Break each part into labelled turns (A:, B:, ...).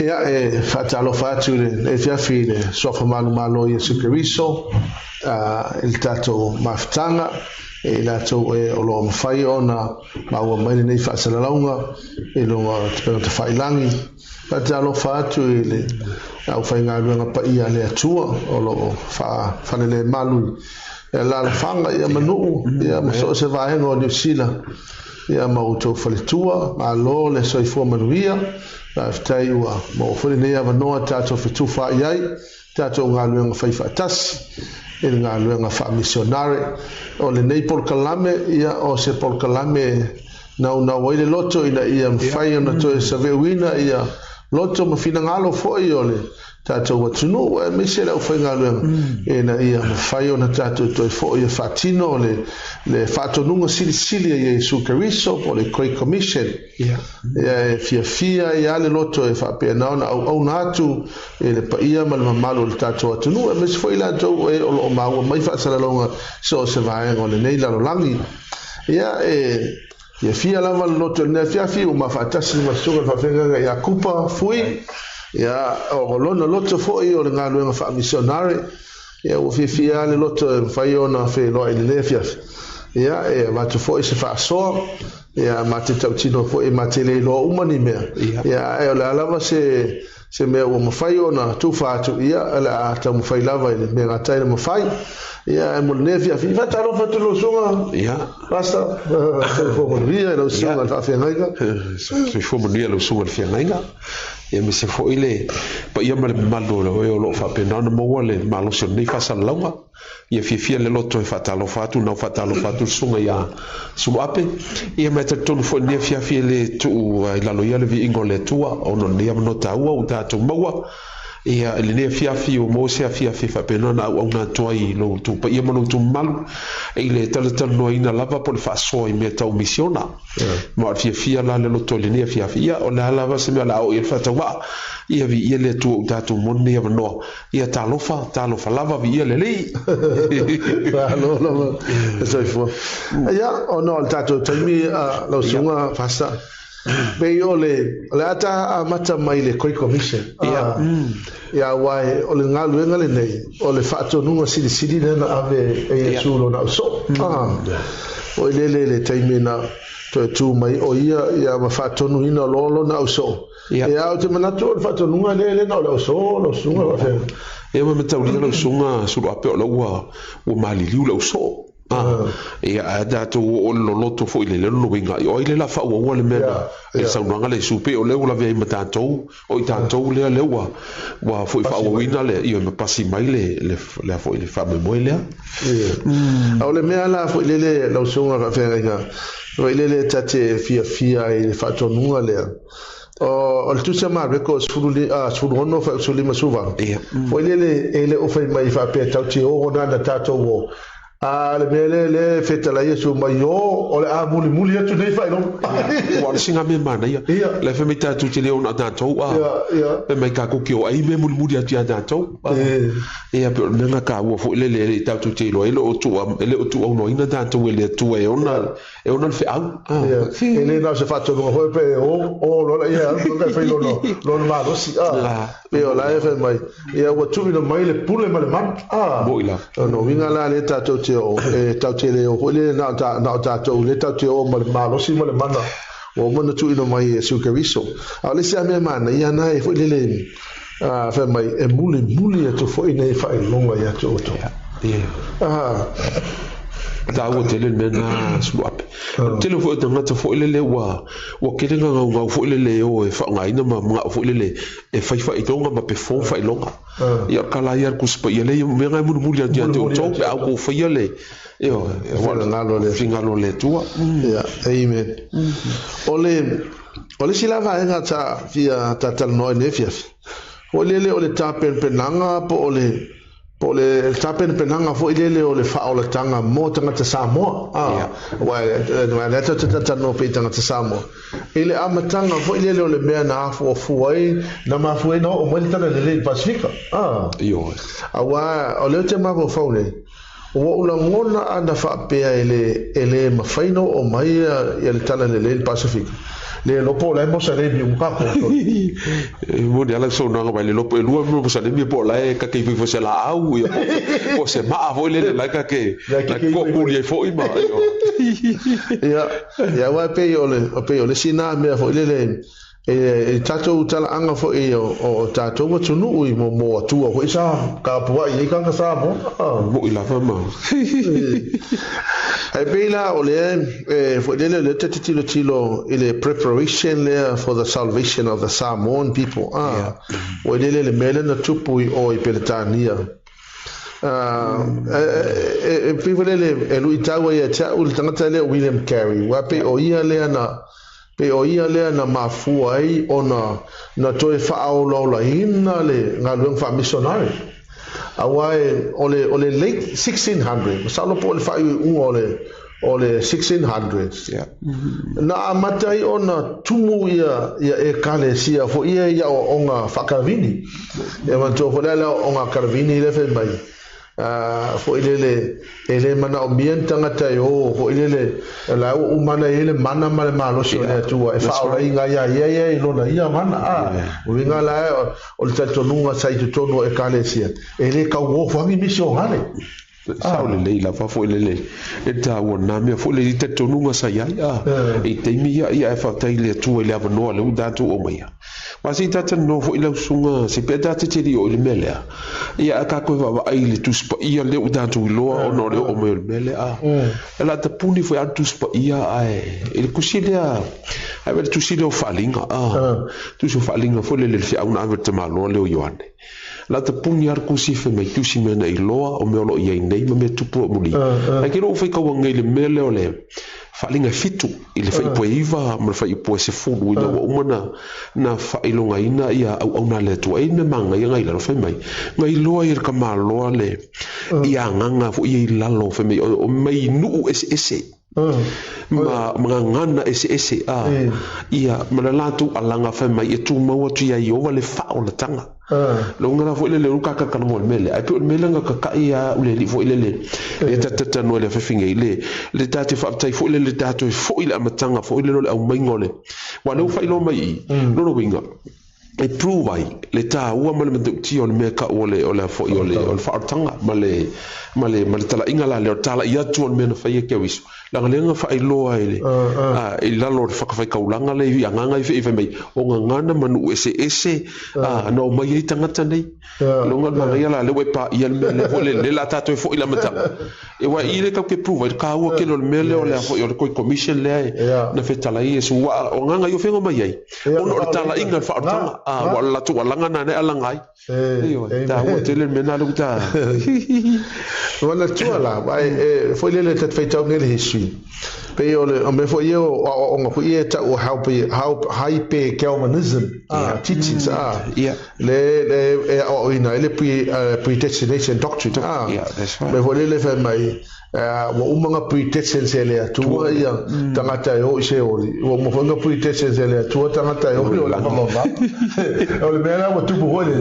A: Ia fatalo fatu le fiafi le sofa malo Iesu Keriso il tato maftanga e lato e o lo mafai ona ma ua mai nei fa'asalalaunga e longa te failangi fatalo fatu le au fainga luenga pa ia le atua o lo fanele malu e la fanga ia manu ia maso se vaenga o New Zealand ia mauto faletua ma lo le soifua manuia tai ua mo fole nei avanoa tato fetufa iai tato ngaluenga fai fatasi e ngaluenga fa missionare o le nei polkalame ia o se polkalame na waile loto ina ia mfai ona to se vewina ia loto mafina ngalo foi ole tato watunu e misela o fai ngaluenga e na ia mfai ona tato to foi e fatino le fatonunga sili e Iesu Keriso po le Great Commission fia ia le loto e fa pena ona au natu e le paia mal mamalo le tato atunu e mes foi la to e o maua mai fa sala longa so se vai o le nei la langi ia ia fia lava le loto ne fia o mafatasi masuga fa fenga ia kupa fui ia o lona loto foi o le ngaluenga fa missionare ia o fia le loto fai ona fe lo le fia ia e matu foi se fa so ia mate tautino foi mate le lo umani mea ia e la lava se me o mafai ona tu fatu ia la ta mafai lava le me ngata le mafai ia e mo nevia fi fata lo fatu lo songa ia basta se fo mo via lo songa ta fenga se fo mo via lo songa fenga ia me se fo ile pa ia mal malo lo fa pena no mo le malo se ni fa salonga ia fia le loto e fatalo fatu na fatalo fatu sunga ia suape ia meta tonu fo ne fia le tu la loyale vi ingole tua ono ne no taua o tato maua ia le ne fia o mo se fia fa pena na au na toi lo tu pa ia mo tu malu e le tala no ina lava por fa so i meta o missiona ma fia la le loto le ne fia o la lava se me la o il fatawa ia vi ia le tu tato moni ia no ia talofa lava vi ia le lei no so fo ia o no tato tami lo sunga fasta be ole ata mata mai le Great Commission ia wai ole ngaluenga le nei ole fato nunga sili na ave e sulo na so o le taimina tu mai o ia ma fato nuina lolo na so ia o te manato le fato nunga le na lo so lo sunga va fe e ma metaulina lo sunga sulo ape lo wa maliliu lo so ia ada to o lo loto fo ile le no winga o ile la fa o le mena e sa unanga le supe o le la vei mata to o tanto le wa fo fa o wina le io me passi mai le fo ile fa me moile o le mea la fo ile lo sunga fa fenga o ile le tate fia e fa to nunga le o tu chama records fulu no fa suli masuva fo ile ele o fa mai fa pe tauti o na tato wo le mele feta la Yesu mai o le muli tu nei fai no o le singa me mana ia le fe meta tu te le ona tato pe mai ka ko kio ai me muli atu tato ia pe nanga ka wo fo le tatu te lo ele o tu no ina tato ele tu e ona fe au ele na se fatto no ho pe o lo ia no fe lo ma lo si pe o la fe mai ia o tu no mai le pule ma le man boila no vinga la le tato o tautele o le na tato le tato o malo si le mana o mana tu ino mai Iesu Keriso a le sia me mana ia na e foi le fa mai e muli to foi nei fa longa ia to da o tele mena swap tele fo tanga to fo le wa ke nga fo le o e fa nga ina ma fo le e fa i tonga ma pe fo fa longa ia kala ia ku spa ia le me nga mu ya to to a ko fa ia le io wala ngalo le tua ia amen ole sila va nga ta via tatal no ne fia ole tapen penanga po le tapen penanga fo ile o le fa o le tanga mo tanga te Samoa wa le tata no pe tanga te Samoa ile amatanga fo ile o le mea na fo fuai na ma fuai no o mo le tana le Pacifica io awa o le te ma fo faune o una ngona anda fa pe ele mafaino o mai ia le tana le Pacifica le lopo le mo sale mi un capo
B: mo de ala so no ba le lopo lu mo sale mi po la ka ke fo se la au o se ma vo le la ka ke la ko ku le fo i ma
A: ya wa pe ole sina me fo le e tato tala anga fo o tato wa tunu i mo tu o isa ka po i ka sa mo
B: i la fama
A: ai bela ole fo le tilo ile preparation there for the salvation of the Samoan people o le mele na tupu o i Peletania people le lu itawa ya cha ul tangata le William Carey wa pe o ia le na pe o ia lea na mafua ai ona na toe whaao laula hina le ngā luang wha missionary awai ole late 1600 masalo po ole whai ole 1600s na amatai ona tumu ia e kale sia fo ia o ngā whakaravini e mantua fo lea o ngā karavini le whai mai fo ele mana o mien tangata o fo ele la o mana ele mana male malo so le tua e fa ora inga ia lona ia mana o inga la o le tatonunga sai tono e kalesia ele ka wo fo mi mission hale
B: sao le la fa fo le e ta wona me fo le tatonunga sai e te mi ia e fa tai le tua le ava no le uda tu o mai ma si tata no fo ile sunga si peta te tiri o le mele ia ka ko va ai le tu spa ia le uda tu lo o no le o me le mele ela te puni fo atu spa ia ai ele kusilia ai ve tu silo falinga tu so falinga fo le fi una ave te malo le o yoane la te puni ar kusi fe me tu si mena i loa o me lo ia nei me tu po muli ai ke lo fe ka wangai le mele o le falinga fitu ile fa ipoiva ma fa ipo se fulu ina o mana na fa ilonga ina ia au na le tu ai me manga ia ngai la fa mai ngai loa ir ka malo le ia nganga fo ia lalo fa me o mai nu ese ma ngana ese ia ma la tu alanga fa mai e tu mau tu ia yo vale fa o la tanga lo ngana fo le ruka ka ka mo mele ai pe mele nga ka ia ule li fo ile e tata no le fa finga ile le tati fa tai fo le tatu fo ile amatanga fo ile lo au mai ngole wa lo fa ilo mai lo winga e prove ai le ta ua male me ti on me ka ole fo ole fa tanga male tala ingala le tala ia tu on me na fa ye ke wiso la ngalenga fa ilo ai le e la lo fa fa ka ulanga le ia nganga i fe mai o ngana manu ese no mai i tangata nei lo ngana ia la le we pa ia le fo le la tato fo ila mata e wa ile ka ke prove ka ua ke lo me le ole fo yo ko commission le na fe tala i su wa o nganga yo fe ngo mai ai o no tala inga fa tanga wala tu walanga na ne alangai ta o tele mena lu ta
A: wala tu ala vai foi le te feita ngel history pe ole o me foi eu o ngo ia ta o how hype Calvinism teachings le o ina ele predestination doctrine me foi le fa mai wa umanga predestination se tu ia tangata yo se o mo fonga predestination se tu tangata yo la no o me la mo tu bo le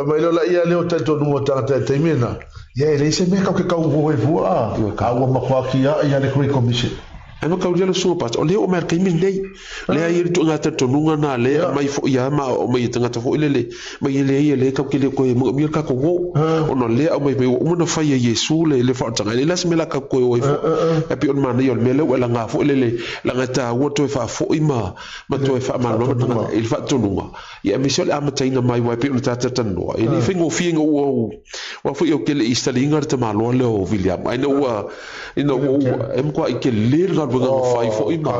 A: me lo la ia le o tanto no tangata termina ya ele se me ka ka o voa ka o ma kwa ki ia le Great Commission
B: ano ka ujalo so pat o le o mer kimi nei le ai tu ngata tonunga na le mai fo ia ma o mai tangata fo ile mai le ka ki le ko mo mi ka ko o no le o mai o mo na fa ye Yesu le fa tanga le las me la ka ko o fo e pi on ma ne yo me le wala nga fo le la ngata wo to fa fo ima ma to fa ma no tanga il fa tonunga ya mi sol ama taina mai wa pi on tata tanwa e ni fingo fingo o fo yo ke le istalinga te ma lo le o William ai no wa ino em kwa ke le bunga fai fo i ma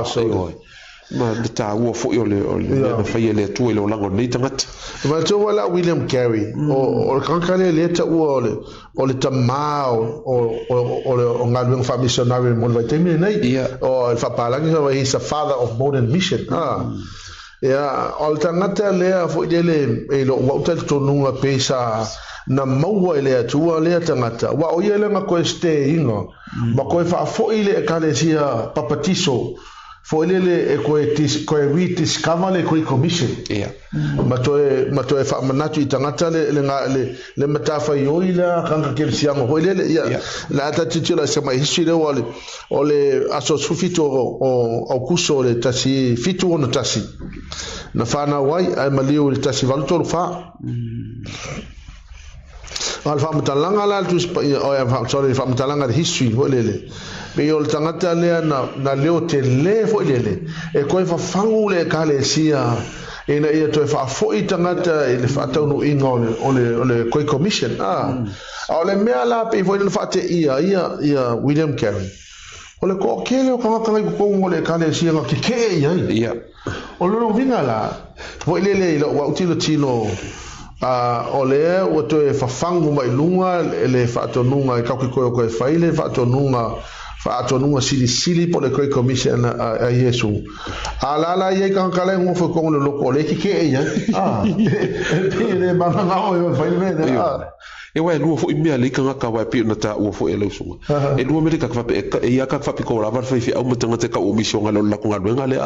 B: ma ta wo fo yo le na fai le tu le lango nei tangat
A: ma to wala William Carey o kankale le ta o le tamao o ngalung fa missionary mo le temi nei o fa pala ni he's a father of modern mission o tangata le fo ile e lo wa ta to nunga pesa na maua ile atua le tangata wa o ile nga ko este ingo ma ko fa fo ile kalesia papatiso foilele e koe rediscover le koe commission matoe fa manatu I tangata le matafa yoi la kanga ke siango foilele la tatitila sama history o le aso sufito o kuso le tasi fitu ona tasi na fana wai ai maliu le tasi valto fa alfa mtalanga la tu sorry fa mtalanga history foilele me o tangata le na leo te le fo le e koe fa fangu le kale sia ina ia to fa fo I tangata le fa tau inga ole koe commission ole mea la pe fo le fa te ia William Carey ole ko kele o kanga ko le kale sia nga ke ia o lo vinga la fo le wa utilo tino ole o to fa fangu mai lunga le fa tonunga ka ko faile fa tonunga nunga sili po le koe commission a Yesu ala ye kan kala ngo fo ko le loko le ki ia le banga ngao fa ile
B: e wa lu fo imi ale kan ka wa pe na ta u fo ele sunga e lu me ka fa e ya ka fa pe ko la va fa fi au mutanga te ka o mission ngalo la ko ngalwe ngale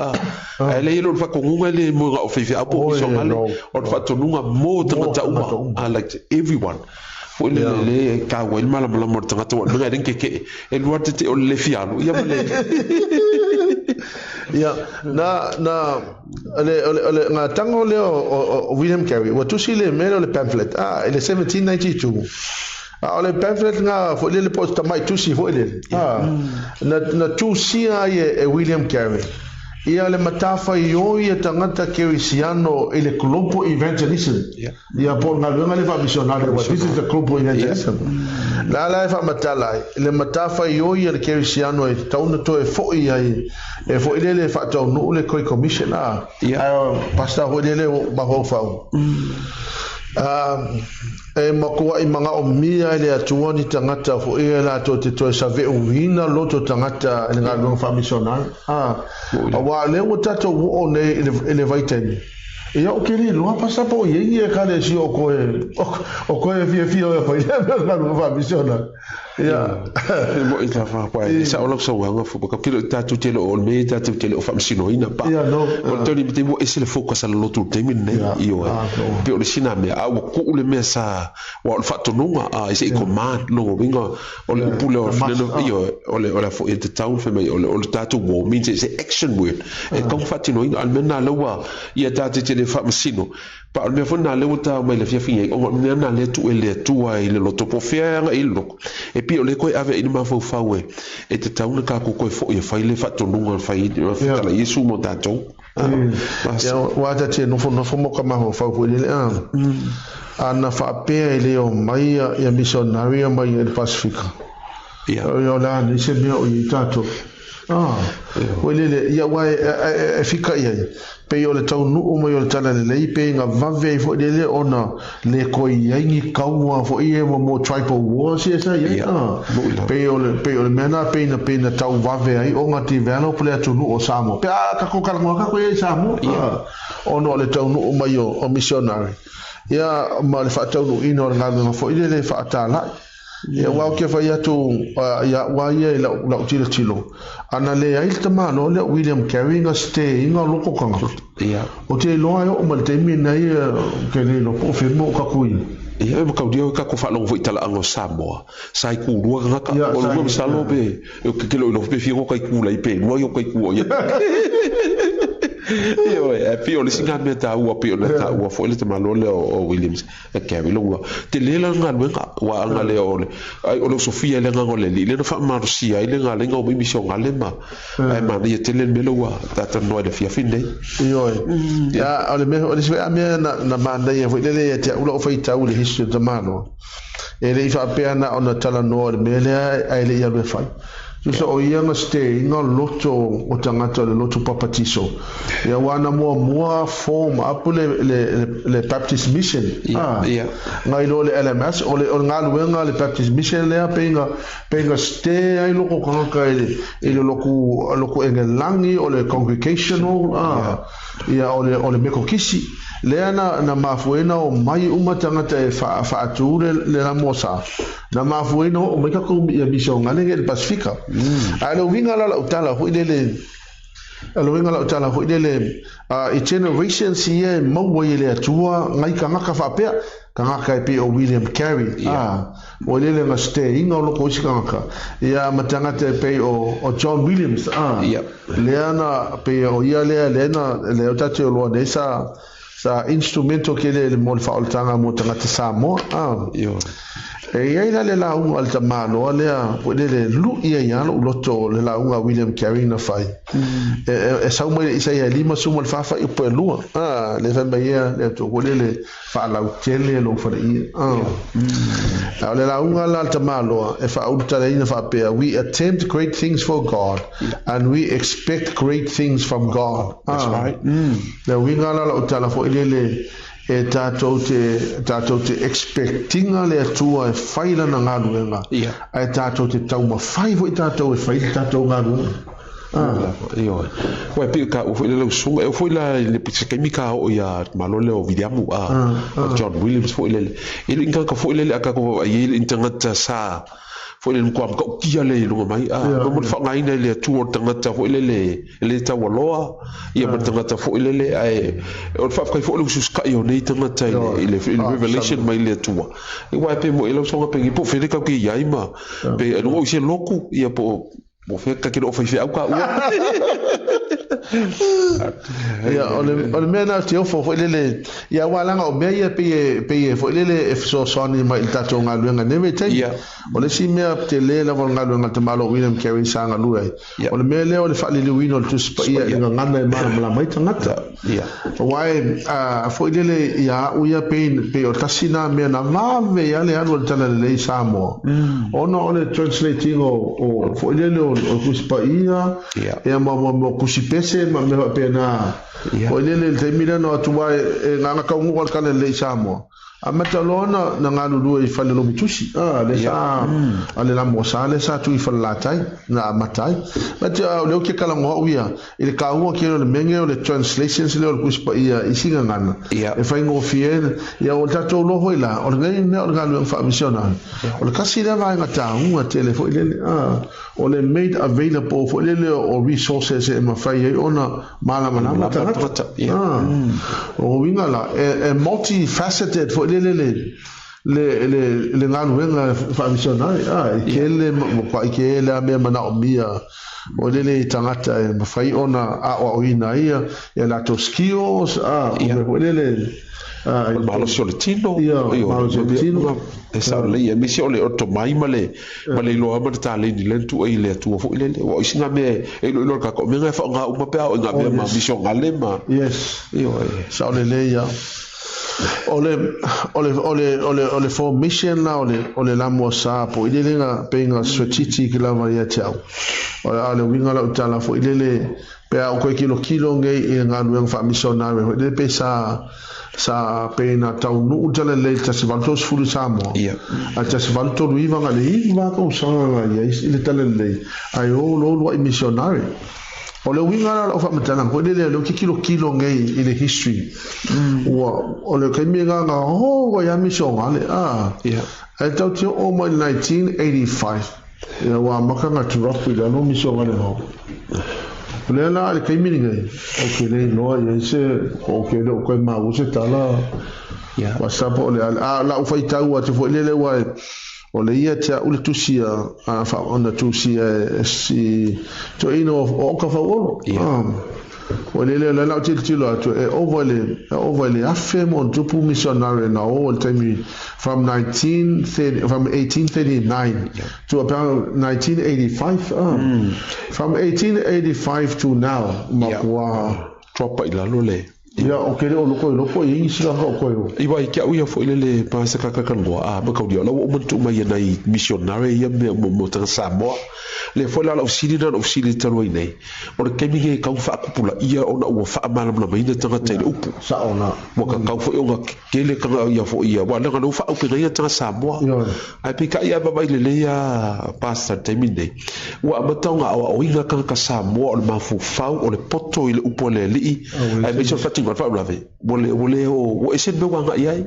B: ele yelo fa ko ngale mo ga o fa fi a po mission ngale o fa to nunga mo tanga ta u like everyone le ka wel mala mala mo tanga to nga den ke e lu te o le fiano ya male
A: ya na le nga tango le o William Carey wa tu si le melo le pamphlet ele 1792 le pamphlet nga fo le post mai tu si fo le na tu si e William Carey ia le matafa I tangata kerisiano le club evangelism ia por ngalunga le fa missionario what this is the club evangelism la fa matala le matafa le kerisiano tauna to fo e fo le fa to no le koe commission pastor ho le ba ho fa e makua I manga o mia le atua ni tangata fo la to te save o wina loto tangata le ngalunga fa missionario wa le o tato o ne ele vai teni e o kele lo passa po ye ka le si o ko fie o fa ile na fa misiona
B: mo ita fa pa sa o lo so wa fo ka kilo tato tele o me tato tele o fa misino ina pa o to ni temo ese le focus al loto temi ne io pe o sina me a o ku le me sa wa fa to nunga ese command lo vinga o le pule o io o le fo it town fe me o tato wo means it's action word e kom fatino almena lo wa ia tato tele fa misino pa me fo na le uta mai le fia fia o me na le tu ele tua ile lo topo fia nga ilo e pi o le koe ave ina ma fo fawe e te tauna ka ko koe fo e fai le fa tonunga fai la Yesu mo tato
A: ya wata te no fo mo ka ma fa ko le ana fa pe ile o mai ya missionary mai el Pacifica yo la ni se me o tato wele ya wa e fika ia pe o le tau nu o mai o le tala le lei pe nga vave fo le ona le koi yangi kaua fo ie mo tribal war si esa ia pe o le mena pe na tau vave ai o nga ti velo pole atu nu o samo pe ka ko kala mo ka ko e samo ono le tau nu o mai o missionary ia ma le fa tau nu ino nga fo ile le fa tala ia wa ke fa ia tu ia wa ia la tilo ana le ai te mano le William Carey nga stay nga loko kanga
B: ia
A: o te loa o mal te mina ia ke le lo po fe mo ka kui
B: ia mo ka dio ka ko fa lo vo itala ango Samoa sai ku rua nga ka o lo sa lo be o ke lo pe fi ko kai ku lai pe no yo kai ku ia io e pio le singa me ta u pio le ta u fo le te malo le o Williams e ke vi longa te le la nga nga wa nga le o lo Sofia le nga le le no fa marsia ile nga le nga o mission nga le ma ai ma ye te le me lo wa ta ta no le fia finde
A: io ya ole me ole se a me na manda ye le te u lo fa ita u le history de malo e le fa pena ona tala no me le ai le ya le fa so o ia nga stay nga loto o tangata le loto papatiso ia wana mua form apule le Baptist mission nga ilo le LMS o nga luenga le Baptist mission le penga stay ai loko kanga ile loko engelangi o le congregational ia o le mekokisi leana na mafuena o mai uma tangata e fa ature le la mosa na mafuena o mai ka ko ya mission ngale el Pacifica alo vinga la utala ho ile alo inga la tala ho ile i generation si e mo ile atua ngai ka ngaka fa pe ka ngaka pe o William Carey o ile nga stay inga lo ko ngaka ia matanga te pe o John Williams leana pe o ia le o tatu lo nesa sa instrumento che le mo fa oltanga mo tanga te Samoa e ia le la un alta mano le le lu ia lo loto le la un William Carey na fai e sa mo isa ia lima sumo fa fa po lu le fa ia le to le fa la tele lo fa le la un alta mano e fa ulta ina fa pe we attempt great things for God and we expect great things from God.
B: That's right.
A: Le winga la utala fo ile e tātou te expectinga le atua e whaila na ngā ruenga. E tātou te tauma whaivo i tātou e whaila tātou ngā ruenga.
B: Wai pia ka ufo ile lau sunga, ufo ila le pisa kemika o ia malole o vidiamu John Williams fo ile. Ile inga ka fo ile aka ko ile intangata sa fo ile mkwa mka ukia le ilunga mai mo fa ngai na le tu o tangata fo ile le ta waloa ia mo tangata fo ile ai o fa kai fo le suska yo nei tangata ile revelation mai le tu i wa pe mo ile so pe po fe ka ki ia ima pe no o se loku ia po mo fe ka ki o fa au ka
A: ia ole mena te ofo fo ile ia walanga o mea pe fo ile e so soni mai tato nga luenga neve te ole si mea te le la volanga luenga te malo William Carey sanga luai ole mea le ole fa le wino tu spa ia nga ngana mala mai tangata wai fo ile ia uia pe o tasina mea na mave ia le anu tala le Samoa ono ole translating o fo ile o kuspa ia ia mo kusipese ma me pena o ile te mira no atua e nganga ka ungo ka le Samoa a metalona na ngā lulu i whale lo mitusi le sa ale la mosa le sa tu i whale latai na matai mate leo ke kalangoa uia i le kaua ke le menge o le translations leo le kuspa ia i singa ngana e whaingo fien ia o tatou loho i la o le ngai ne o le ngā wha misiona o le kasi le vai ngata unga tele fo ile o le made available fo ile o resources e mawhai e ona mala manama tangata o winga la e multifaceted fo le nganu wenga fa misionari kele pa kele me mana o mia o le tangata e mafai ona a o ina ia e la toskios o le
B: malo solitino e sa le ia misi ole orto mai male lo ama ta le ni lentu e le tu fo ile o singa me e lo ka ko me fa nga uma pe o nga me ma mission galema sa le ia ole formation na ole la mosa po ile nga penga strategic la varia tau ole winga la utala fo ile pe a ko kilo ngai e nga luang fa missionary ile pe sa pena tau nu utala le tasi valtos fulu Samoa a tasi valto luiva nga le iva ko sanga ia ile tala le ai lo missionary o le winga la fa matana ko le lo kilo ngai in the history o le kemiga nga wa ya mission ale e tau te o mai 1985 ia wa makanga tu rock la no mission ale no le la le kemiga ngai o ke le no ia se o ke lo ko ma u se tala wa sapo le la u fa tau wa te fo le wa o le ia te ule tusia a fa ona tusia si to ino o ka fa o le la tilo atu e over le afem on tupu missionary na all time from 1839 to about 1985 from 1885 to now makwa tropa ila lole
A: ia o kere o loko i sila ko ko
B: i wai kia uia fo ile pasa kakakangoa a ba kaudia la o muntu mai nei missionary ia me mo tanga Samoa le fo la ofsili talo nei o le kemi ka fa kupula ia ona o fa mala na mai tanga tele upu
A: sa ona
B: mo ka fo o kele ka ia fo ia wa la no fa o pena tanga Samoa ai pika ia ba ile le ia pasta temine wa matonga o inga ka Samoa o mafu fa o le poto ile upu le li ai me so fatima fa blave wole o ese me wanga iai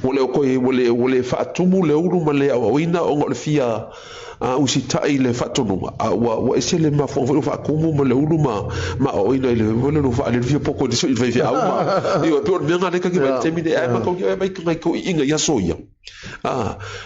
B: wole o koe wole faatumu le uru ma le awina o ngole fia usi tai le fatonunga wa ese le ma fo fa kumu ma le uru ma o ina le wole no fa le fia poko de so i fa au io pe me ngane ka ki ba temi de ma ko ba ko inga ya soia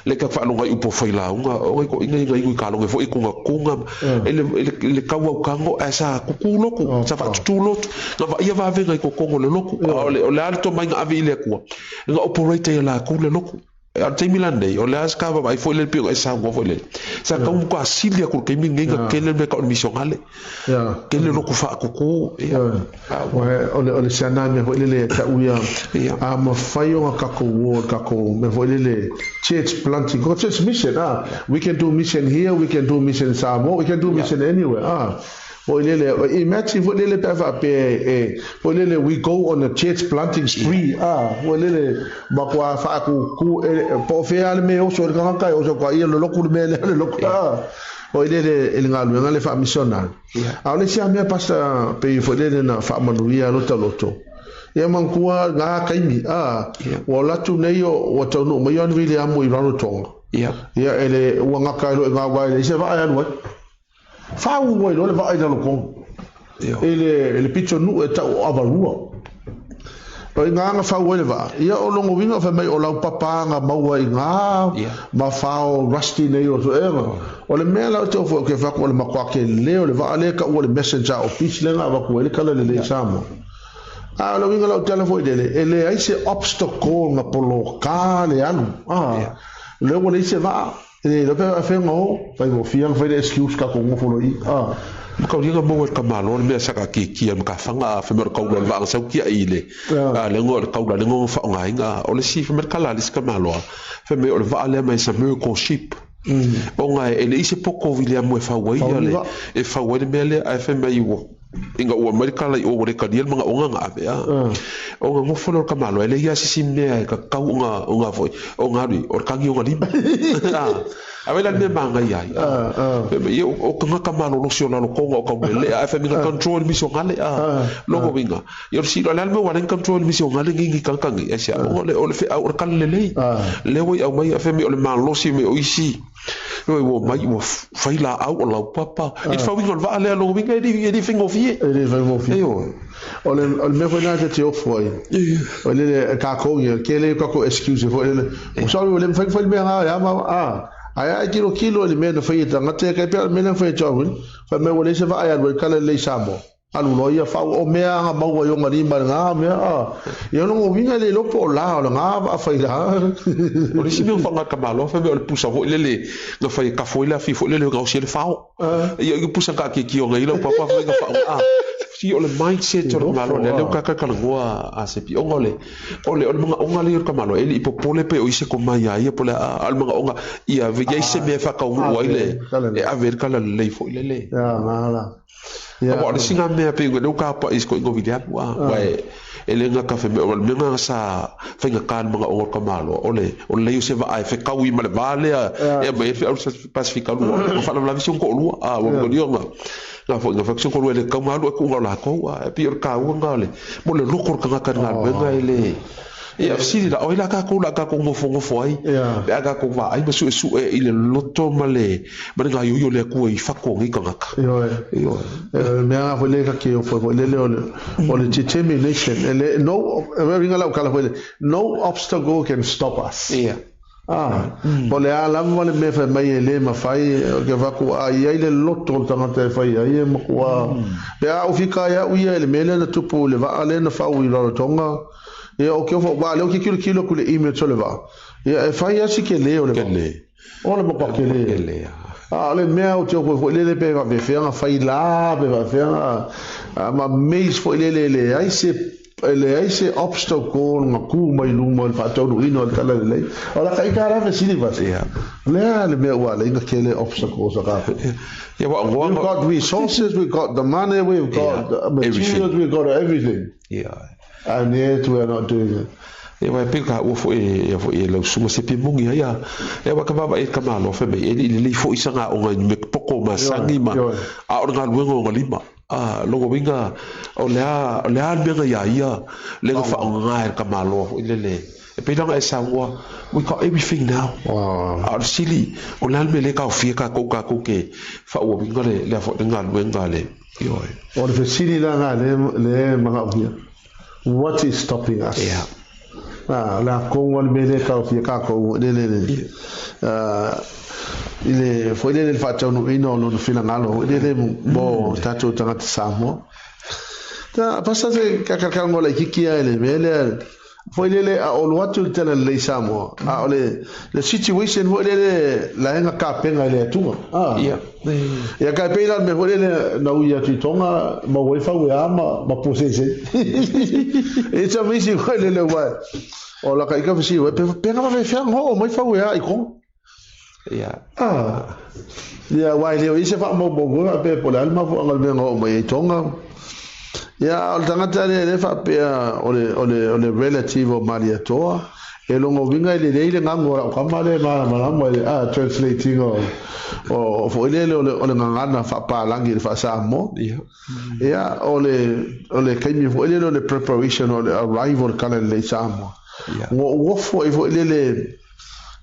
B: le ka fa longa upo foi la o ko inga ka longa fo ikunga ele ka wa kango esa kukuloko sa fa tulo na va ia va venga ko kongo le loko o le alto mai nga avile ko nga operator la ku le loko a te milande o le aska ba foi le pio esa go foi le sa ka un ko asilia ko ke minga kele me ka mission ale kele loko fa ko
A: o le sana me foi le ta uia a ma fai o ka ko me foi le church planting go church mission we can do mission here, we can do mission somewhere, we can do mission anywhere imagine for lele we go on a church planting spree lele makwa fa ku po fe al me o so ka ka o so ka ia lo ku me le lele el ngalu ngale fa missional le sia me pasta pe fo lele na fa manuia loto ia mankua ga kaimi o latu nei o tonu mai on vile amo i rano tonga ia ele wanga ka lo nga wa ele se va ai no fa u wo le va ai no kon ele picho nu e ta avalua o nga fa u le va ia o longo vinga fa mai o lau papa nga maua i nga ma fa o rusty nei o so o le mela o to fo ke fa ko le makwa ke le o le va ale ka o le messenger o pitch le nga va ko le kala le samo lo vinga la telefone dele ele ai se obstacle nga polo ka le anu le wo le se va e lo pe fa ngo fa go fiang fa excuse ka ko ngofolo i ka ringa mo ka malo me sa ka ki am ka fanga fa mer ka lo va sa ki ile le ngo ka le ngo fa nga o le si fa mer ka la ka malo fa me o va ale mai sa me ko ship o nga ele ise poko William mo fa wa ile e fa wa me le a fa mai wo inga o America la o re ka diel mga onga nga ave o nga ngofolo ka malo ele ya sisimne ka ka unga foi o nga ri o ka ngi o limba avela me manga ya o ka malo lo sio la lo konga o ka le a fa mi ka control mission ngale logo winga yo si lo alme wa control mission ngale ngi ka ngi esa o le fe o ka le wo au mai fa mi o le malo si me o isi wo mai wo faila au o la papa il fa winga va ale lo winga di fingo fie o le me vona te o foi o le ka ko ye ke le ko excuse fo le o sa le fa me ya ma ai kilo le me no foi tanga te ka pe me no foi tawin fa me wo le se va ai al kala le samo alu lo ia fa o me nga ma wo yo ngari ma nga me yo no vinga le lo po la nga fa ila o le sibio fa nga kamalo fa me o le pusa ho le nga fa ka foi la fi fo le ga o se le fa yo pusa ka ki o nga ilo papa fa nga fa si o le mindset o malo le ka ngoa a se pi o le mga onga le ka malo ele ipopole pe o ise ko mai ai po le al mga onga ia ve ia se me fa ka o ile e a ver kala le fo le mala o le singa me pe ngo ka pa is ko ngo vidia wa ele nga ka fe me o le nga sa fa nga kan mga onga ka malo o le se va ai fe ka wi male vale e me fe au pacifica lu fa la vision ko lu o ngo dionga la fo nga faction ko le ka malo ko la ko e pi ka nga le mo le lokor ka ka nga nga ile e afsiri la oila ka ko mo fo ai be aga ko va ai su ile loto male ba nga yo le ku i fa ko ngi ka yo me a fo le ka ke fo le o le determination ele no ringa la ka la no obstacle can stop us Pole ala mole me fa mai ele ma fai ke va ku ai le loto tanga te fai ai mo ku be a o fika ya u ele mele na tupu le va ale na fa u lo tonga e o ke fo va le o ke kilo ku le email to le va e fai ya si ke le o le o le mo pa ke le le mea o te o ko le pe va be fa fai la be va fa ma meis fo le ai se ele ai se obstacle nga ku mai lu mo fa to no ino kala le ola kai kara ve sini ba le me wa le nga kele obstacles ka we've got resources, we've got the money, we've got materials, we've got everything and yet we are not doing it. E vai pega o fo e lo sumo se pimungi ya e wa ka baba e kamalo fe be e le fo isanga o nga me poko masangi ma a o nga luengo nga lima
B: logo winga o lea menga ia le ga fa nga ka malo ile pe long e sawa we got everything now silly o la me le ka fie ka ko ke fa o winga le fa nga wenga le yo
A: o le silly la nga le manga ia what is stopping us la ko wal me le ka fie ka ko le ile foi le faccia no no fila ngalo ile mo tato tanga samo ta pasase ka ngola kikia ile mele foi le o lo atu tele le samo le situation foi le la nga ka penga le tu ya ka pena me foi le na uya tu tonga ma we fa we ama ma posese it's amazing foi le wa o la ka fisi we penga ma fe ngo mo fa we ai ko wai leo ise fa mo bongo pe por alma fo ngal bengo mo e tonga al tangata le fa pe ole relative o maria toa e longo vinga le ngango ka male ma mo translating o fo ile ole ngana fa pa langi fa sa mo ole kaimi fo ile le preparation ole arrival kala le sa mo wo fo ile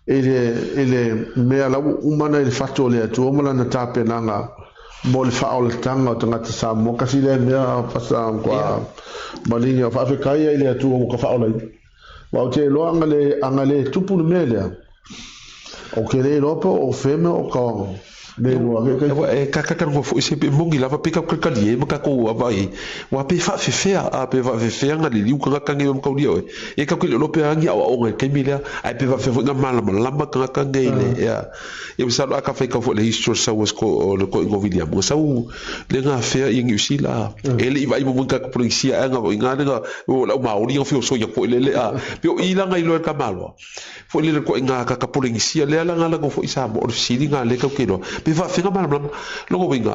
A: ele me ala umana il fatto le tu mo la tape nanga mol faul tanga tanga sa mo kasi le me pasa kwa malinha fa afrika ile tu mo ka faul wa te lo angale tupu mele o kele lopo o feme o ka le lo
B: ka ngo fo se pe mongi lava pick up ka lie mo ka ko vai wa pe fa fe nga le liu ka nge mo ka dio e ka ko lo pe angi o nge ke mila ai pe fa fe nga mala ka ngele e bisa lo ka fe ka fo le history sa was ko le ko ngo William mo sa u le nga fe i ngi sila ele vai mo ka polisia nga nga o la maori o so ya ko le pe o ila nga ilo ka malo fo le ko nga ka polisia le la nga la ko fo isa mo sili nga le ka kilo pe va finga mal logo winga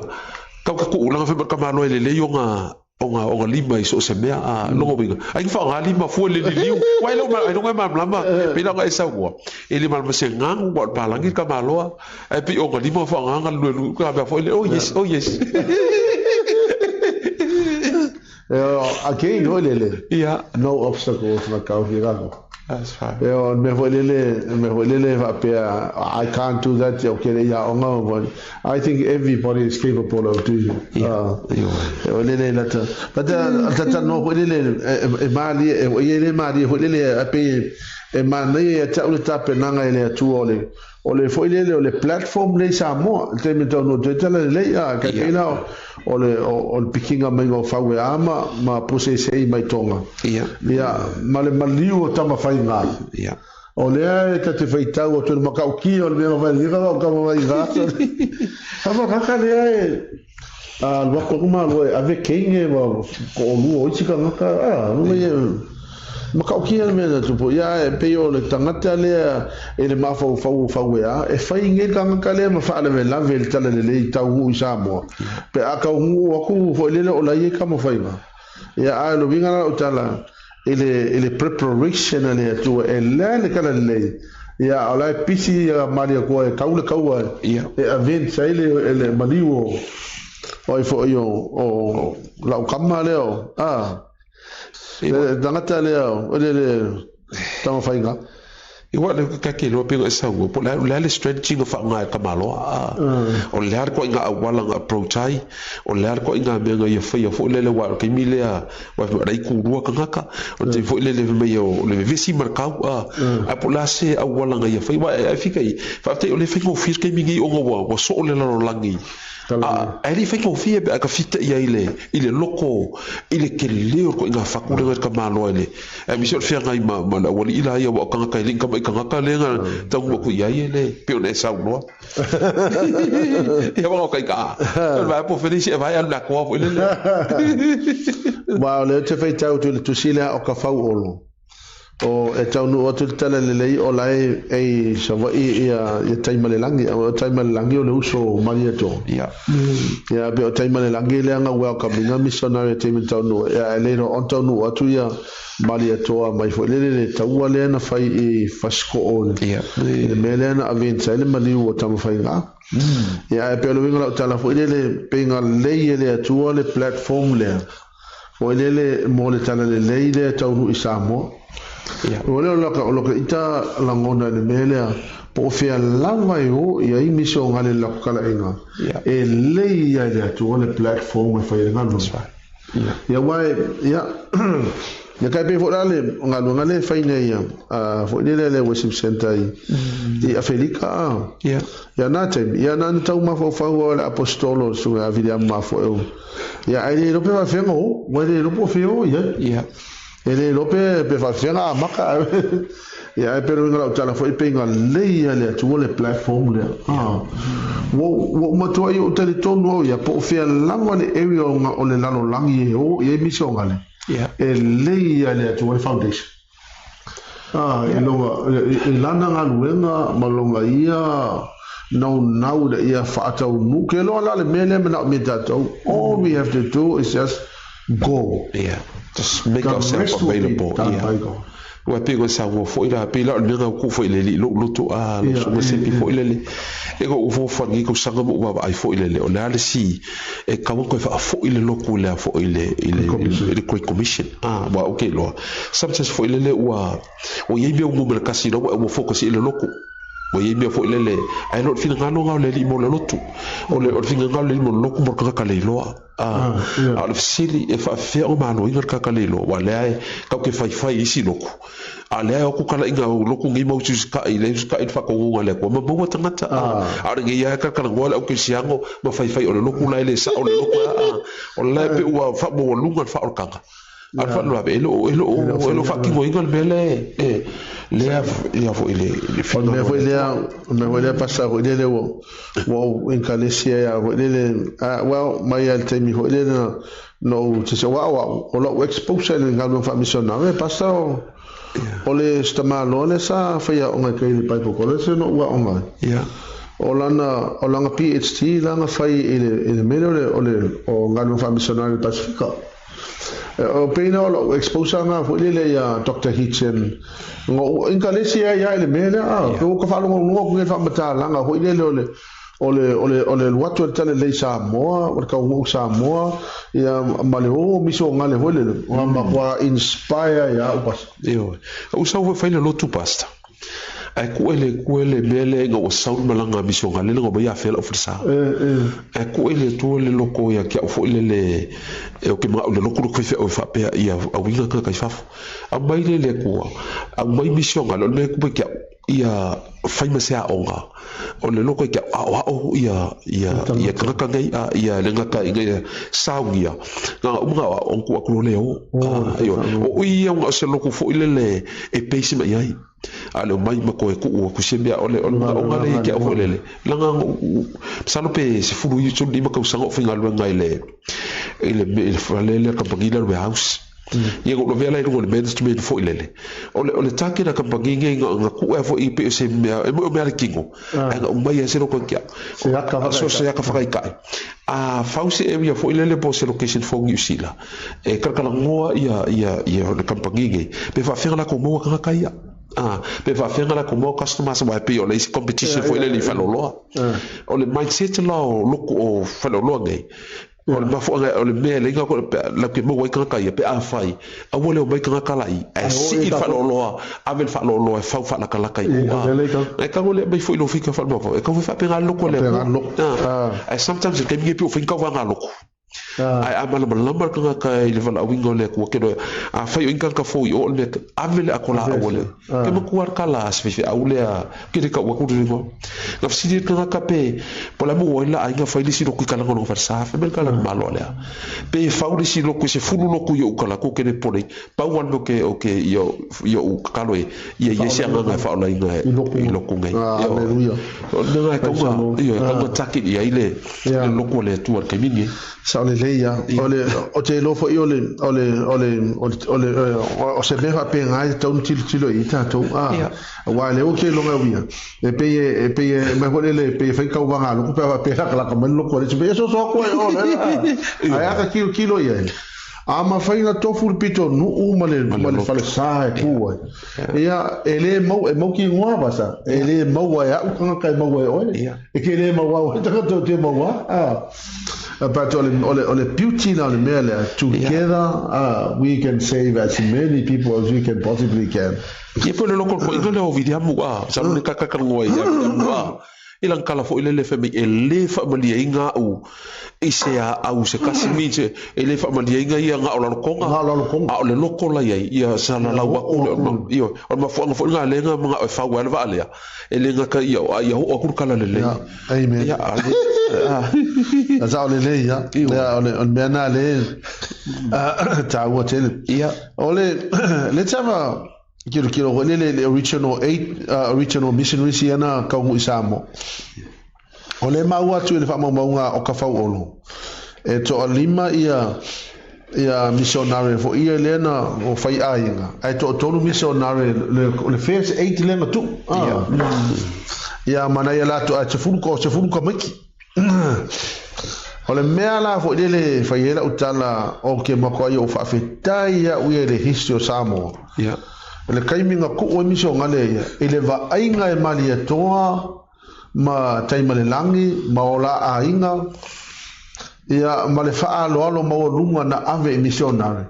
B: ka ulang fe ka malo le nga onga lima iso se mea logo winga ai fa nga lima fu le liu wai lo ma no ma lama pe la nga esa wo ele mal ma se ngang wa palangi ka malo ai pe onga lima fa nga lu ka ba fo le oh yes
A: again no obstacles na ka virano.
B: That's fine.
A: I can't do that. Okay, I think everybody is capable of doing it. But ole foi le platform le samo te meto no te le ka ina ole pikinga mengo fawe ama ma puse sei mai tonga male maliu tama fainga ole te feita o te makau ki ole me vai liga o ka vai ga ama ka le al wako kuma lo ave kenge ko lu o chika ngaka no me makau ki me na tu ya pe yo le tangata le ele ma fa ya e fa inge ka le ma fa le la vel tala le tau sa mo pe aka u ku fo le o la ye ka mo fa ya lo vinga o tala ele preparation le tu le kala le ya ala pisi ya maria ko e kaule kaua e event sai le maliu o fo yo o la kama leo dangata leo le tama fainga
B: igual ka ke lo pego esa go por la strategy go fa nga ka malo o le ar ko nga wala nga approachai o le ar ko nga me nga ye fo le wa ke mile wa dai ku ru ka nga o te fo le me yo le visi markau a por la se a wala nga ye fo wa fika fa te o le fiko fir ke mi o go so le lo langi ele fai ko fie ka fita ia ile loko ile ke leo ko nga fakure nga ka malo ile e mi so fia ngai ma wali ila ia wa ka kai linka mai ka ka lenga tau ko ia ile pe ona sa no ia wa kai ka va po felice vai al la ko ile
A: wa le te fai tau tu sila o ka fau olo o e tau nu o tu tala le lei o lai e savai ia taimalelangi o taimalelangi o le uso maria to
B: ia
A: be o taimalelangi le anga welcoming a missionary team tau nu ia le no on tau nu atu ia maria to mai fo le tau le na fai e fasko o
B: ia
A: le mele na avenza le mali o tama fai nga ia pe lo winga tala fo le penga le le atu le platform le o le mo le tala le tau nu isamo o le loka ita langona le mele po fia lava yo ia imisio ngale la kala inga e le ia le tu le platform e fai ngalo ia wai ia ya kai pe fodale ngale fai nei ia fo le worship center i Afrika ia na tem ia na tau ma fo o le apostolo su a vidia ma fo ia ai lo pe va fengo wa le lo po fio ia ele lo pe fa fenga maka ia pero ngala tala fo penga le ia le tu le platform le wo ma to ai o tele tono ia po fia langa le area o le lalo langi o ia misio ngale e le ia le tu foundation e lana ngaluenga malonga ia now that ia fatau nu ke lo ala le mele na metato all we have to do is just go
B: just make ourselves available wa pego sa wo fo ila pila le nga ku fo ile lo to lo so se pi fo ile e go fo fo ngi ko sanga mo wa ai fo ile o la si e ka mo ko fo ile lo ku la fo ile ko commission wa okay lo sometimes fo ile wa o ye bi o mo ka si lo mo fo ko si ile lo ku o ye bi fo ile ai lo fina ngalo ngalo le mo lo tu o le o fina ngalo le mo lo ku mo ka le lo al fsili e fa fe o malo inga ka kalelo wala ka ke fai isi loku ale o ku kala inga loku ngi mo tsu ka ile ka it fa ko ngale ko mo mo tangata ar ngi ya ka kala wala o ke siango mo fai o loku la ile sa o loku o la pe o fa mo lunga fa o kanga al fa lo be elo fa ki mo inga bele le ya fo ile
A: me voy pasar ile wo in Calesia ya ile well mai al temi ho ile no se wa o lo expose en ngalo fa misiona me pasa o le sta malo le sa fa ya on ke ile pai ko le se no wa on o langa PhD langa fai ile mele o ngalo fa misiona Pacifica o pena o expose nga fo ile ya Dr. Hitchen ngo in Calesia ya ile mele ko ka fa lo ngo ko fa mata langa ho ile ole watu tale le Samoa o ka ngo Samoa ya maleo miso ngale hole ma kwa inspire ya upas
B: o sa fo fa ile lo tu pasta ai kuele mele ngo saun malanga miso ngale ngo ba ya fel ofisa ai kuele to le loko ya kia fo le o ke ma le loko ko fe o fa pe ya a winga ka fa a mai le ko a mai miso ngale le ku pe ia fai masea onga o le loko kia o ia kaka ngai ia lenga ka inga saugia nga umga on ku akulu le o ia nga se loko fo ile e peisi mai ai ale mai mako e ku sembia ole onga le kia fo le langa salope se fulu yu tsundi mako sango finga lu ngai le falele ka bagila le house ye go vela i go le management fo ile ole take na kampangi nga ku e fo ipe se me me kingo nga mai se ro ko kia se ya ka fa kai a fausi e via fo ile le post location fo usila e kala ngoa ia le kampangi pe fa faire la komo ka kai pe va faire la komo customers wa pe ole competition fo ile li fa lo ole mindset lo o fa lo ngai ole ma fo ole me le ga la ke mo wai ka pe a fai a wole o mai ka lai a si fa lo avel fa lo fa la kala kai e ka wole mai fo lo fika fa mo e ka fa pe ga lo ko le sometimes ke mi pe o fin ka va ga lo ai amala malamba ka ile vala wingo le ko kedo a fai inka ka fo yo le avel akola wole ke mo kuar kala sfe aule a ke ka wa ku ringo na fsidi ka pe pola mo wala ai nga fai lisi lo ku kala ngo versa fe bel kala malo le pe fa lisi lo ku se fulu lo ku yo kala ko ke ne pole pa wan lo ke okay yo kalo ye se nga fa ola inga lo ku ngai
A: haleluya
B: no ka ko yo ka taki ya ile lo ku le tu ar ke mingi
A: sa ole leia o te lo fo ole o se mea pe ngai tau tilo I tatou wa le o ke longa wia e pe me hole le pe fai kau wanga lo pe pe la ka melo ko le pe so ko o le ai ka kilo ia ama fai na tofu pito nu male fale sai ku ia ele mo ki ngwa basa ele mo ya u ka mo o e ke le mo wa ta to te mo wa but ole beauty na le mele together we can save as many people as we can possibly can
B: ye pole lo ko le o video mu sa le ka ngwa ya mu ilang kala fo ile le fe ele fa malia inga u ise au se kasimite ele fa malia inga ia nga ola konga a le loko la ia sana la wa io o ma fo nga lenga mga fa wa va ale ele nga ka ia o ku kala le le
A: amen ya za ole le ya ole mena le ta wo tel ia ole let's have a Kiro le original missionaries yana ka mu isamo. Ole mau atu le fa maunga o ka fau olo. E to alima ia missionary fo ia lena o fai ainga. Ai to tonu missionary le first 8 lena tu. Ia mana ia la to a chefulu ko maki. Ole mea la fo le fai ela utala o ke makoa o fa fetai ia ue le history o Samoa.
B: Yeah.
A: Le kaiminga ku o misio ngale ia ele va ainga e mali toa ma taima le langi ma ola ainga ia ma le faa alo ma lunga na ave missionary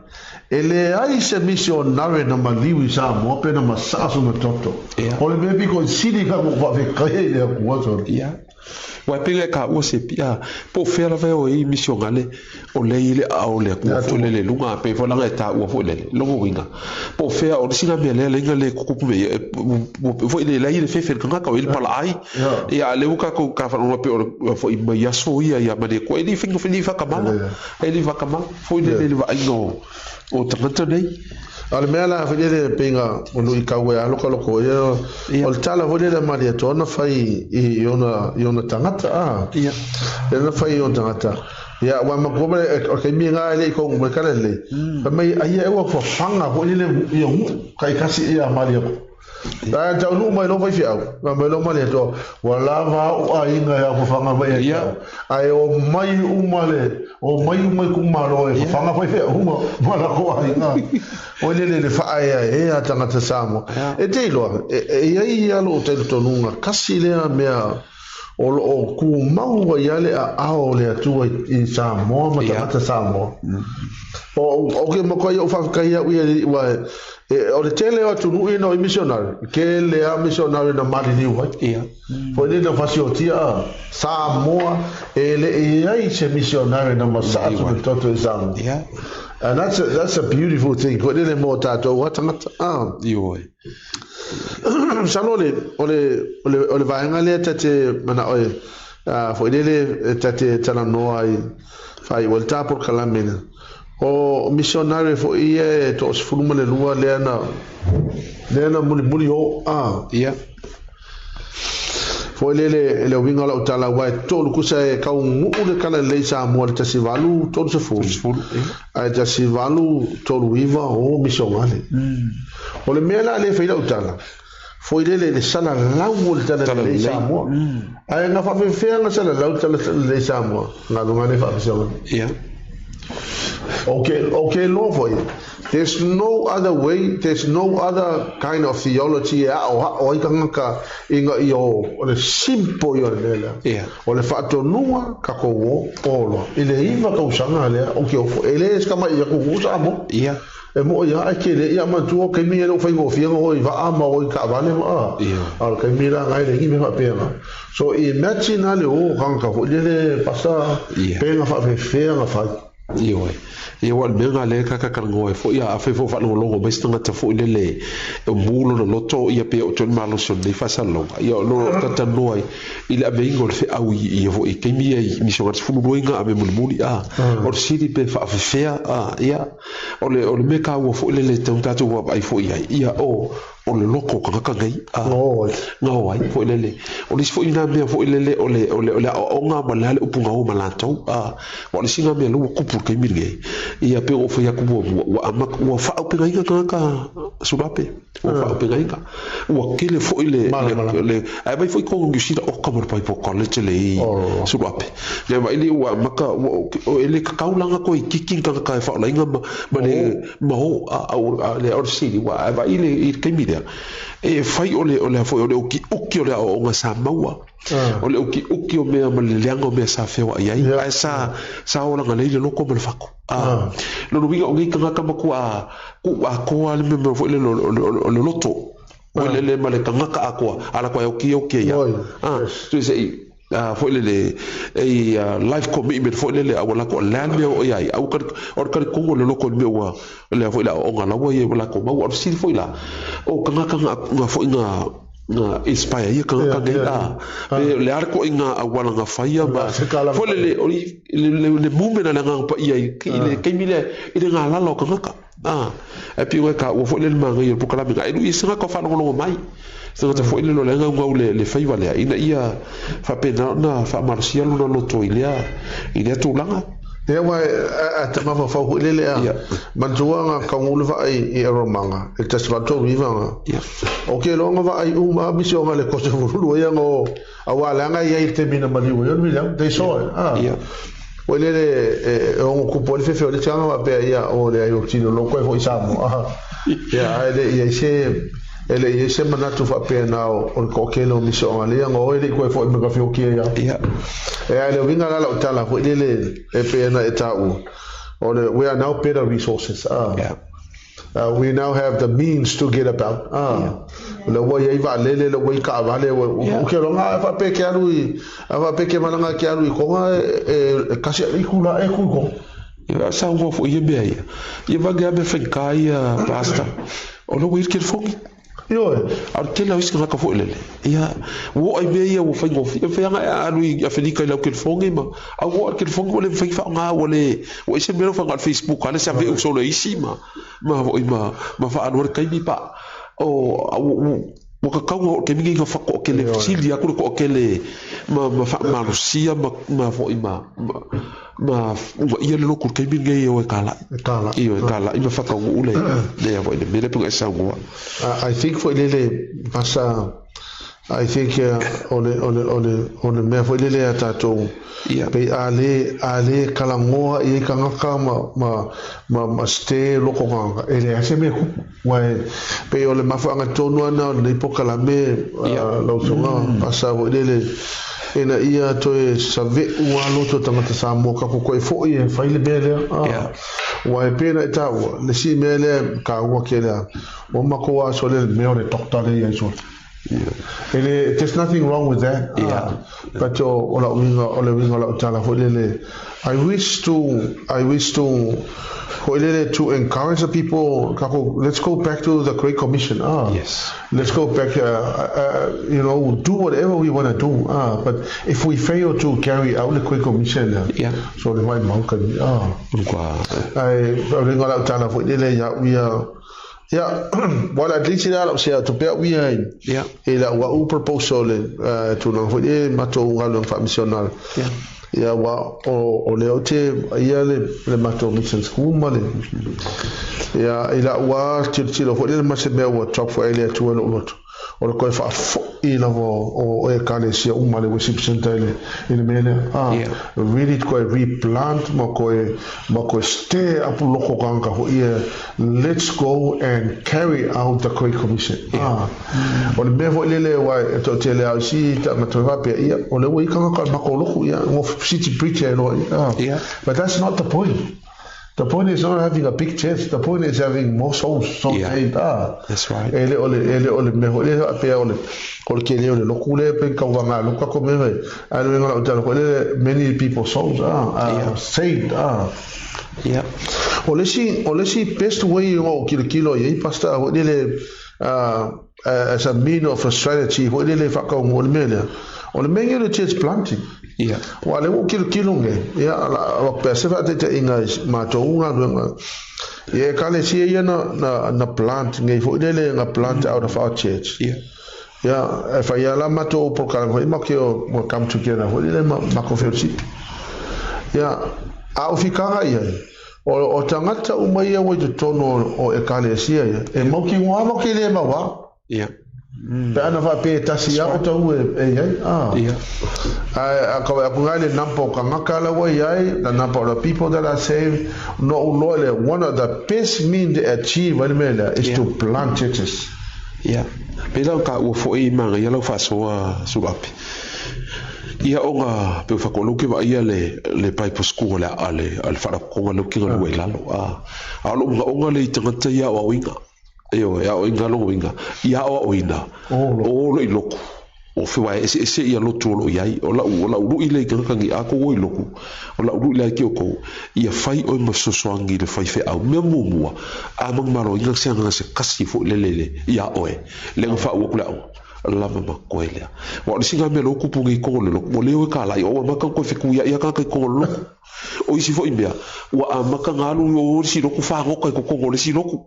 A: ele ai se missionary na maliwi sa mo pe na masasu na toto o le bebi ko sidi ka mo va ve kai le ku so
B: ia wa pele ka o se pia po fera ve o I missionale o le ile a o le ku fo le lunga pe fo langa ta o fo le longo winga po fera o sina me le lenga le ku me fo ile la ile fe ka ka il pala ai ia le uka ko ka fa no pe o fo I ya so ia ma de ko ili fingo fini fa ka mala ili fa ka mala fo ile le va no o tangata nei
A: al mela vedere penga o lui kawe a loko ia o tala vedere maria tona fai I ona tangata
B: ia
A: na fai ona tangata ia wa makobe o ke mi nga le ko mo kala le mai ai e wa fa fanga ho ile ia kai kasi ia maria da ta lu mai lo vai fiau ma mai lo male to wala va o ainga ya ko fanga vai ia ai o mai umale o mai ku malo e fanga vai fiau ma la ko ainga o le fa ai e tanga te samo e te lo e ai alo te tonunga kasi le mea o ku mau ia le a o le atu I Samoa ma tanga Samoa o ke mo ko ia fa kai ia wa o le tele o tunu ino I missionary ke le a missionary na mali ni wa
B: ia
A: fo le na fasiotia Samoa ele ai se missionary na masasu toto Samoa
B: ia
A: and that's a beautiful thing ko le mo tato wa tangata
B: io
A: sanole ole vaenga le tate mana oe fo le tate tala no ai fai volta por calamina o missionary fo ie to sfuluma le lua le na muli o
B: ia
A: fo le winga la utala wa to lu kusa e ka un le kala le sa mo le tasivalu to se fu ai tasivalu to lu viva o missionary o le mela le fai la utala fo le sala lau le tala le sa mo ai na fa fe nga sala lau tala le sa mo na lu ngane fa
B: ia
A: Okay, no for you. There's no other way. There's no other kind of theology. O ikanga inga io o simple yo nela. O le fatto nua kako polo. Ile iva ka usanga le o ele skama ia ku usamo.
B: Ia.
A: E mo ia akele ia matu o ke mi ele fai go fianga o va ama o ka vale ma. Al ke mi la ngai le ngi me pena. So imagine ale o kanka fo le pasa pena fa fe fa
B: Ia wal menga le ka ngoe fo ia afi fo fa longo bestanga ta fo le mulo no loto ia pe o ton malo so de fa salonga ia lo tata noi il ave ingol fe au ia fo e kemi ai mi so fu loinga ave mulmuli o sidi pe fa fea ia o le meka wo fo le tata wa ai fo ia o o le loko ka ngai nga wai fo lele o le fo ina me fo lele o le o nga malale upunga o malato o le singa me lu ku por ke mirge ia pe o fo ya ku wa amak wa fa o pe ngai ka sulape o fa o pe ngai ka wa ke le fo le ai vai fo ko ngi o ka mo pai po college le sulape le vai le wa maka o ele ka kaulanga ko i kiki ka fa la inga ma le mo le or si wa vai le ke mira e fai ole fo ole uki ole o nga sa maua ole uki o me ma le lengo me sa fe wa ai sa ola nga le loko me fako lo winga o ngi ka maku a ko ale me fo le loto o le male ka ngaka akwa ala kwa uki ya so sei fo le life commitment fo le awala ko land me o ai au ka ko le loko me wa le fo la o nga la wo ye la ko ma o si fo la o ka nga fo nga inspire ye ka nga le arko inga awala nga faia ba fo le movement na nga pa ia le kemile ile nga la lo ka nga e pi we ka o fo le manga ye pukala me ga e lu isa ka fa no mai so te fo ile lo lenga ngau le fai vale ina ia fa pena na fa marcia lo no to ile tu langa
A: e wa ata ma fa ho ile man tuanga ka ngulu va ai e romanga e te swato viva okay lo nga va ai uma misio nga le ko se lo ya ngo awala nga ia te mina mali wo yo mi la dei so o le o ku po le fe le changa va pe ia o le ai optino lo ko fo isamo ya ele ele ye se manatu fa pe na o ko ke lo mi so ale ngo ele ko fo me ka fi o ke ya le vinga la tala fo ele e pe na etau o le we are now better resources we now have the means to get about le wo ye va le wo ka va le o ke lo nga fa pe ke alu fa pe ke mananga ke alu ko nga ka se ikula e ku ko
B: ya sa wo fo ye be ye va ga be fe kai pasta o lo wir ke fo
A: yo
B: ar ke la wis ka fo le ya wo ai be ya wo fa ngo fa nga alu ya fe ni ka la ke fo ngi ma a wo ke fo ngo le fa nga wo le wo se me fa nga Facebook ala sa ve so le isi ma fa anor kai bi pa o ka kaunga o ke mingi ka whako o ke le sili akuru ko o ke le ma rusia ma fo ima ma ia le lokur ke mingi o e kala ima whaka o ule le avo ine mele punga e saungua
A: I think fo ilele pasa I think ole mea fo ilele a tātou pe ale kalangoa i kangaka ma ste loko nganga ele ase me wai pe ole mafanga tonu ana nei pokala me lautonga pasa fo ilele ena ia toe save ua loto tangata sa mo ka ko fo i faile bele wai pena itawa le si mele ka ua kele o makoa so le meore doktore ia so there's nothing wrong with that but ola winga la tala fo lele I wish to to encourage the people let's go back to the Great Commission
B: yes
A: let's go back do whatever we want to do but if we fail to carry out the Great Commission so the white mountain I winga la tala fo lele we are well at least ila se to pe we ila wa u proposal to no foi mato ngalo fa missional wa o le ote ia le mato mission school male ila wa tilo foi le mase be wa top for ele to lo lot o ko fa ila o e kale sia uma le reception tele in mele really ko replant mo ko stay up loko kanga ho let's go and carry out the Great Commission o le mevo lele wa to tele au si ta matova pe o le wi kanga ka mako loko mo city preacher but that's not the point. The point is not having a big church. The point is having more souls.
B: That's right.
A: Ele meho ele ape ole ke le ole lokule pe ka wanga loka ko meve. Ale ngala utala ko many people souls are saved. Ole si best way o kilo ye pasta ole as a mean of a strategy ole fa ka mo mele. Ole mengi le church planting. Wale o kilo nge ala o pese fa te inga ma to unga Ye kale si ia na plant ngai fo ile nga plant out of our church. Yeah, if I allow to program, we make you come together. We ile makofelsi. Yeah, au fikanga ia. O tangata umai ia we tono o ekalesia ia. E moki ngwa moki le mawa.
B: Yeah.
A: Pe ana va pe tasia o tau
B: Yeah.
A: I akungale nampo kangakala wa ia, the number of people that are saved. No loyal. One of the best means to achieve is to plant churches.
B: Yeah. Pela ka o fo e manga ia lo fa soa suapi. Ia onga pe fa ko luki va ia le pai po school ale fa ko luki ngo le lalo a lo onga le tangata ia o winga. Io ia o inga lo winga. Ia o ina. O lo iloko. O fe wa ese ia lo tolo ia o la u ile kangi a ko o iloko. O la u ile ki o ko ia fai o mo sosoangi le fai fe au me mumua a mang maro inga senga se kasi fo lelele ia oe le fa o kula o la mama ko ele wa le singa me lo ku pungi ko le mo le o kala o ma kan ko fe ku ia ka ko lo o isi fo imbea wa a maka ngalu o si lo ku fa ko ko le si lo ku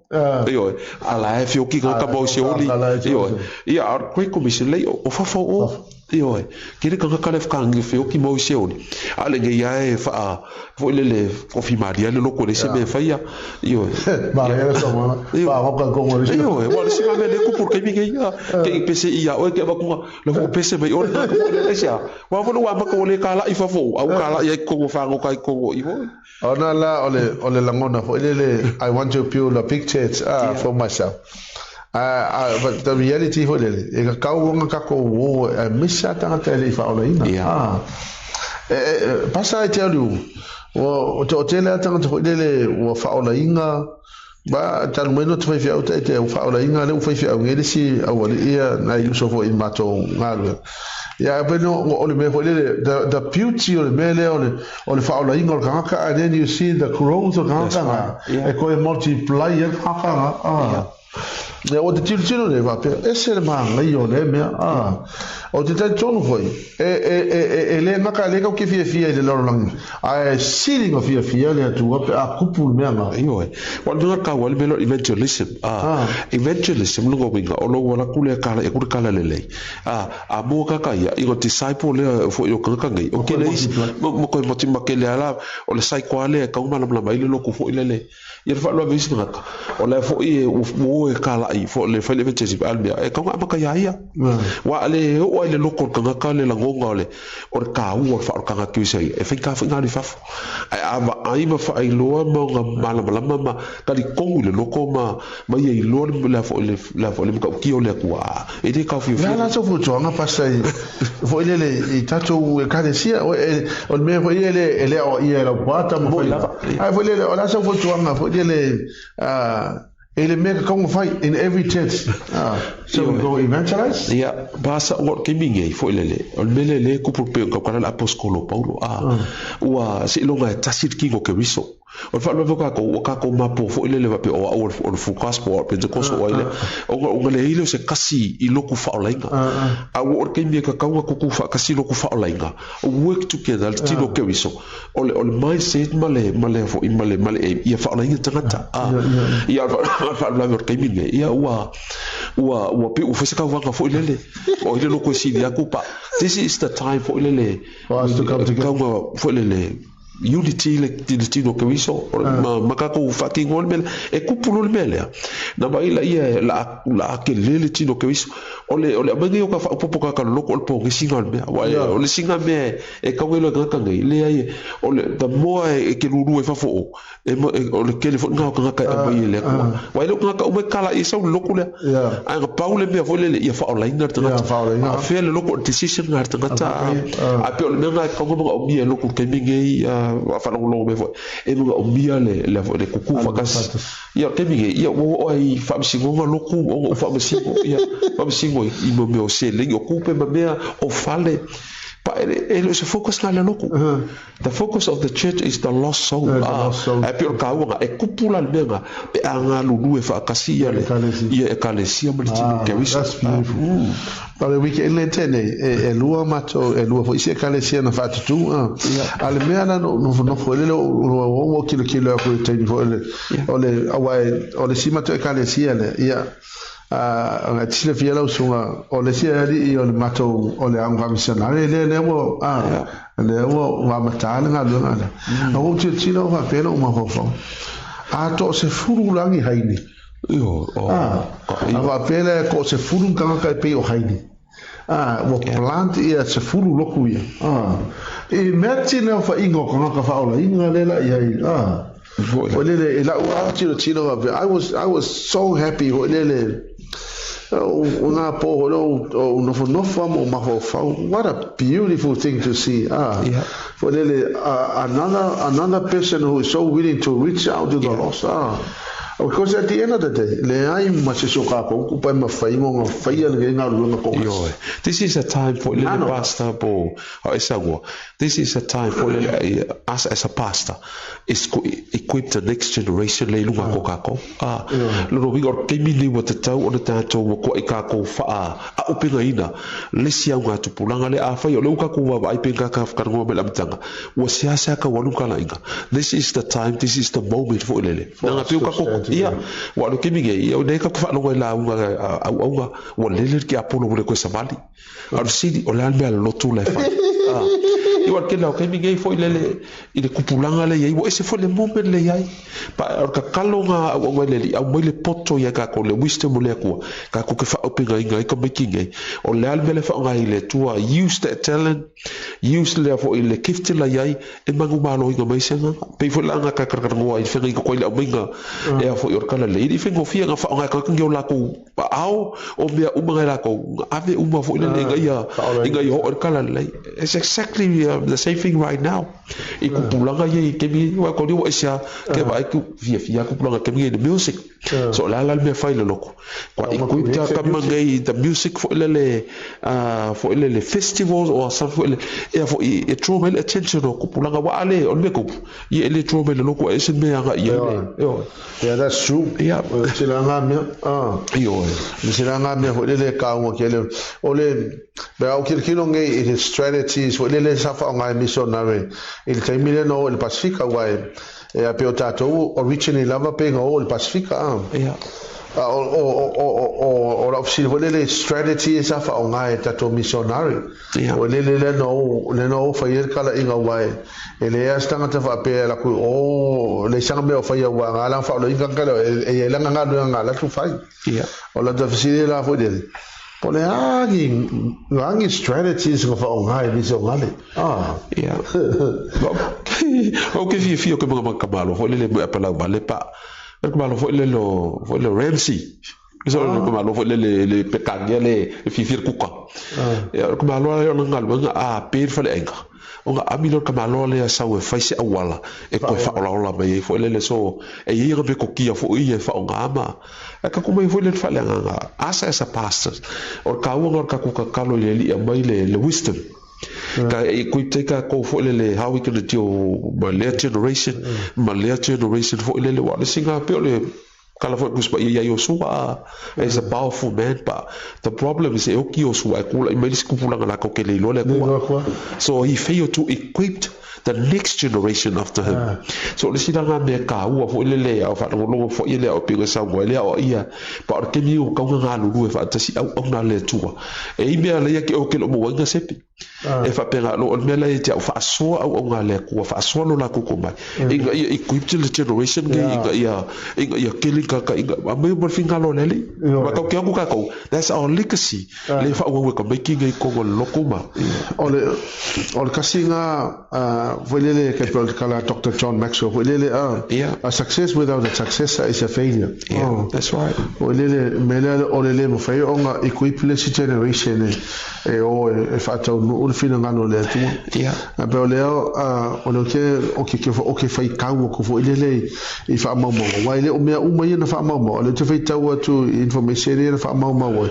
B: io ala e fio ki ka bo se oli io ia ko commission le o fa fo o io kire ka ka le fa ngi fio ki mo se oli ale nge ia e fa fo le confirmari le lo ko le se me fa ia io
A: ba era so ma fa ko ko le si
B: io wa si ma le ku por ke mi ke ia ke pese ia o ke ba ku le ko pese me o ka ko le sia wa vo wa ma ko le kala i fa fo au kala ia ko fa ko kai ko i vo
A: ona la ole langona fo le I want to pure the pictures for myself. But the reality for le e ka o nga ka ko o misa tanga tele fa ola ina pasa te alu o te le tanga te le o fa ola ina ba tal meno te fa o te fa ola ina le fa o ngeli si o le ia na yuso fo in mato ngalu ya beno o le me fo le the beauty o le mele o le fa ola ina o ka and then you see the growth o ka e ko multiply ka ne o te tiro le va pe ese ma ngai o le me o te tai tonu foi e le maka le ka ke fia le lo lang a ceiling of fia le tu pe a kupu me ma
B: io o le ka wal melo evangelism evangelism lo winga o lo wala kule kala e kur kala le a mo ka ia i go disciple le fo yo ka ngai o ke le mo ko mo timba ke le ala o le sai kwale ka uma la mai le lo ku fo ile ia fa lo visi ngaka o le fo i o kala i fo le fa le vetse albia e ka ma ka ia wa le o le loko ka le la ngonga le o ka u fa ka ki sei e fa ka fa ngani fa ai ma fa ai lo ma mala ka di ko le loko ma ye lo le fo le ka ki o le kwa e de ka fi
A: la so fu tonga pa sai fo le i tato ka de sia o me fo le o ia la bata mo ai fo le o la so fu tonga fo le ele make come fight in every church so we go evangelize
B: basa o ke mingi fo le o le ku por pe ka la apostolo paulo wa se longa tasit ki go ke riso o fa lo ka ko ma po fo le va pe o focus po pe de koso o ile o le ile se kasi i loku fa olinga a o ke mingi ka ku fa kasi loku fa olinga work together ti lo ke riso o le mindset male fo in male ia fa olinga tangata ia fa la ver ke mingi ia wa pe o fa se ka wanga fo ile o ile loko si dia kupa this is the time for ile
A: for us to come together
B: fo ile unity le destino que viso makako fati ngol mel e kupulo mel na ba ila ia la ke le destino que viso ole abangi o ka popo ka loko po ke singal me ole singa me e ka welo ka ngai le ai ole da mo e ke lulu e fa fo ole ke le fo nga ka ba ile ko wa ile ka o me kala i so loko le ai ka paule me fo le ia fa online na tanga a fe le loko decision na tanga a pe ole me nga ka ngo o mi loko ke mi ngai wa fa lo me fo e mo o mi le kuku fa kas ia ke mi ia o ai fa singo nga loko o fa singo ia fa singo i mo me o se le o kupe ma mea o fale Pa ele se focus ngale loku. The focus of the church is the lost soul. E pe o kaunga e kupula menga pe anga lulu e whaakasia le ia e kalesia malitini kewisa.
A: That's beautiful. Pale wiki ele tene e lua mato e lua fo isi e kalesia na whaatutu. Ale mea na no ele o kilo a koe taini fo ele ole awai ole simato e kalesia le ia nga tile fiela usunga ole sia ri ole mato ole anga misionare le wo le wo wa matala nga lo nga o tile wa pena uma fofo a to se furu langi haini
B: yo
A: wa pena ko se furu kanga ka pe o haini wo plant ia se furu loku ia e mertine fa ingo kanga ka fa ola inga lela ia I was so happy what a beautiful thing to see. Another person who is so willing to reach out to the lost. Because at the end of the day,
B: this is a time for little pastor Bo. This is a time for us as a pastor is to equip the next generation. We got Kimili with the town on the tato, Koikako Fa, Opinaina, Lesia to Pulanga, Afa, Lukaku, I think Kafka, was Yasaka Walukalainga. This is the time, this is the moment for Lily. Ia wa lo kimi ge o ne ka fa lo la unga wa le ki apolo le ko samali ar sidi o la me lo tu le fa i wa ke la ke mi ge fo ile kupulanga le ye wo ese fo le moment le yai pa ar ka kalonga o le au le poto ya ka ko le wisdom le ko ka ko ke fa opinga inga ko making o le al me le fa nga ile tua use that talent use le fo ile gift la yai e mangu malo inga mai senga pe fo la nga ka ka ngo ai fenga ko ile ominga e fo yor kala le i fengo fia nga fa nga ka ngio la ko au o me uma la ko ave uma fo ile nga ya inga yo or kala le it's exactly the same thing right now i kupulanga ye ke mi wa ko dio sia ke ba ku fia kupulanga ke mi the music so la me fa ile loko kwa i ku ta ka mangai the music fo ile le festivals or something fo i draw my attention o kupulanga wa ale on me ko ye le draw my loko e sin me nga
A: yeah that's true silanga me silanga me fo ile ka ngo ke le ole ba o kirkino ngai it is strategies fo ile safa ngai missionary il termine no el Pacifica wai e a peotato originally lava pega o el Pacifica o la ofisi le strategy safa ngai tato missionary o le no fa yer kala inga wai ele astanga ta fa pe la ku o le sanga me fa ya wa ngala fa lo inga kala e la ngala la tu fai o la ofisi la fo dele Pole angi strategies of ngai biso ngale
B: okay fio ke mga kamalo fo le pala bale pa kamalo fo le Ramsey so kamalo fo le pekanya le fifir kuka kamalo yo ngal a per fa le enga onga amilo kamalo le sa we fa se awala e ko fa ola mai fo le so e yega be ko kia fo ie fa onga ama ka kuma fo le fa le nga asa as a pastor or ka wonga ka ku ka kalo le li mai le wisdom ka e ku te ka ko fo le how we can do my generation fo le wa le singa pe le kala fo kuspa ia Yosua is a powerful man but the problem is Yosua kula i melis kupulanga la ko ke le lo le ko so he failed to equip the next generation after him so le sidanga me ka u fo le au fa lo fo ile o pinga sa ngo le o ia pa ke mi u ka nga lu fa tasi au na le tua e me le ke o ke lo mo nga sepi e fa pera lo me le te fa so au nga le ko fa so lo la ko ko mai inga equip the generation inga ia ke ka a me mo finga lo le ma ka ke ka ko that's our legacy le fa o ko making e ko lo ko ma
A: o kasinga Volele kala Dr. John Maxwell volele a success without a successor is a failure
B: that's right
A: volele melele olele mo fai onga equip le generation e o e fata no fina ngano le tu a pe ole o lo ke o ke fai ka ko volele e fa mo wai le o me ia na whaamau le te whaitau atu information ia na whaamau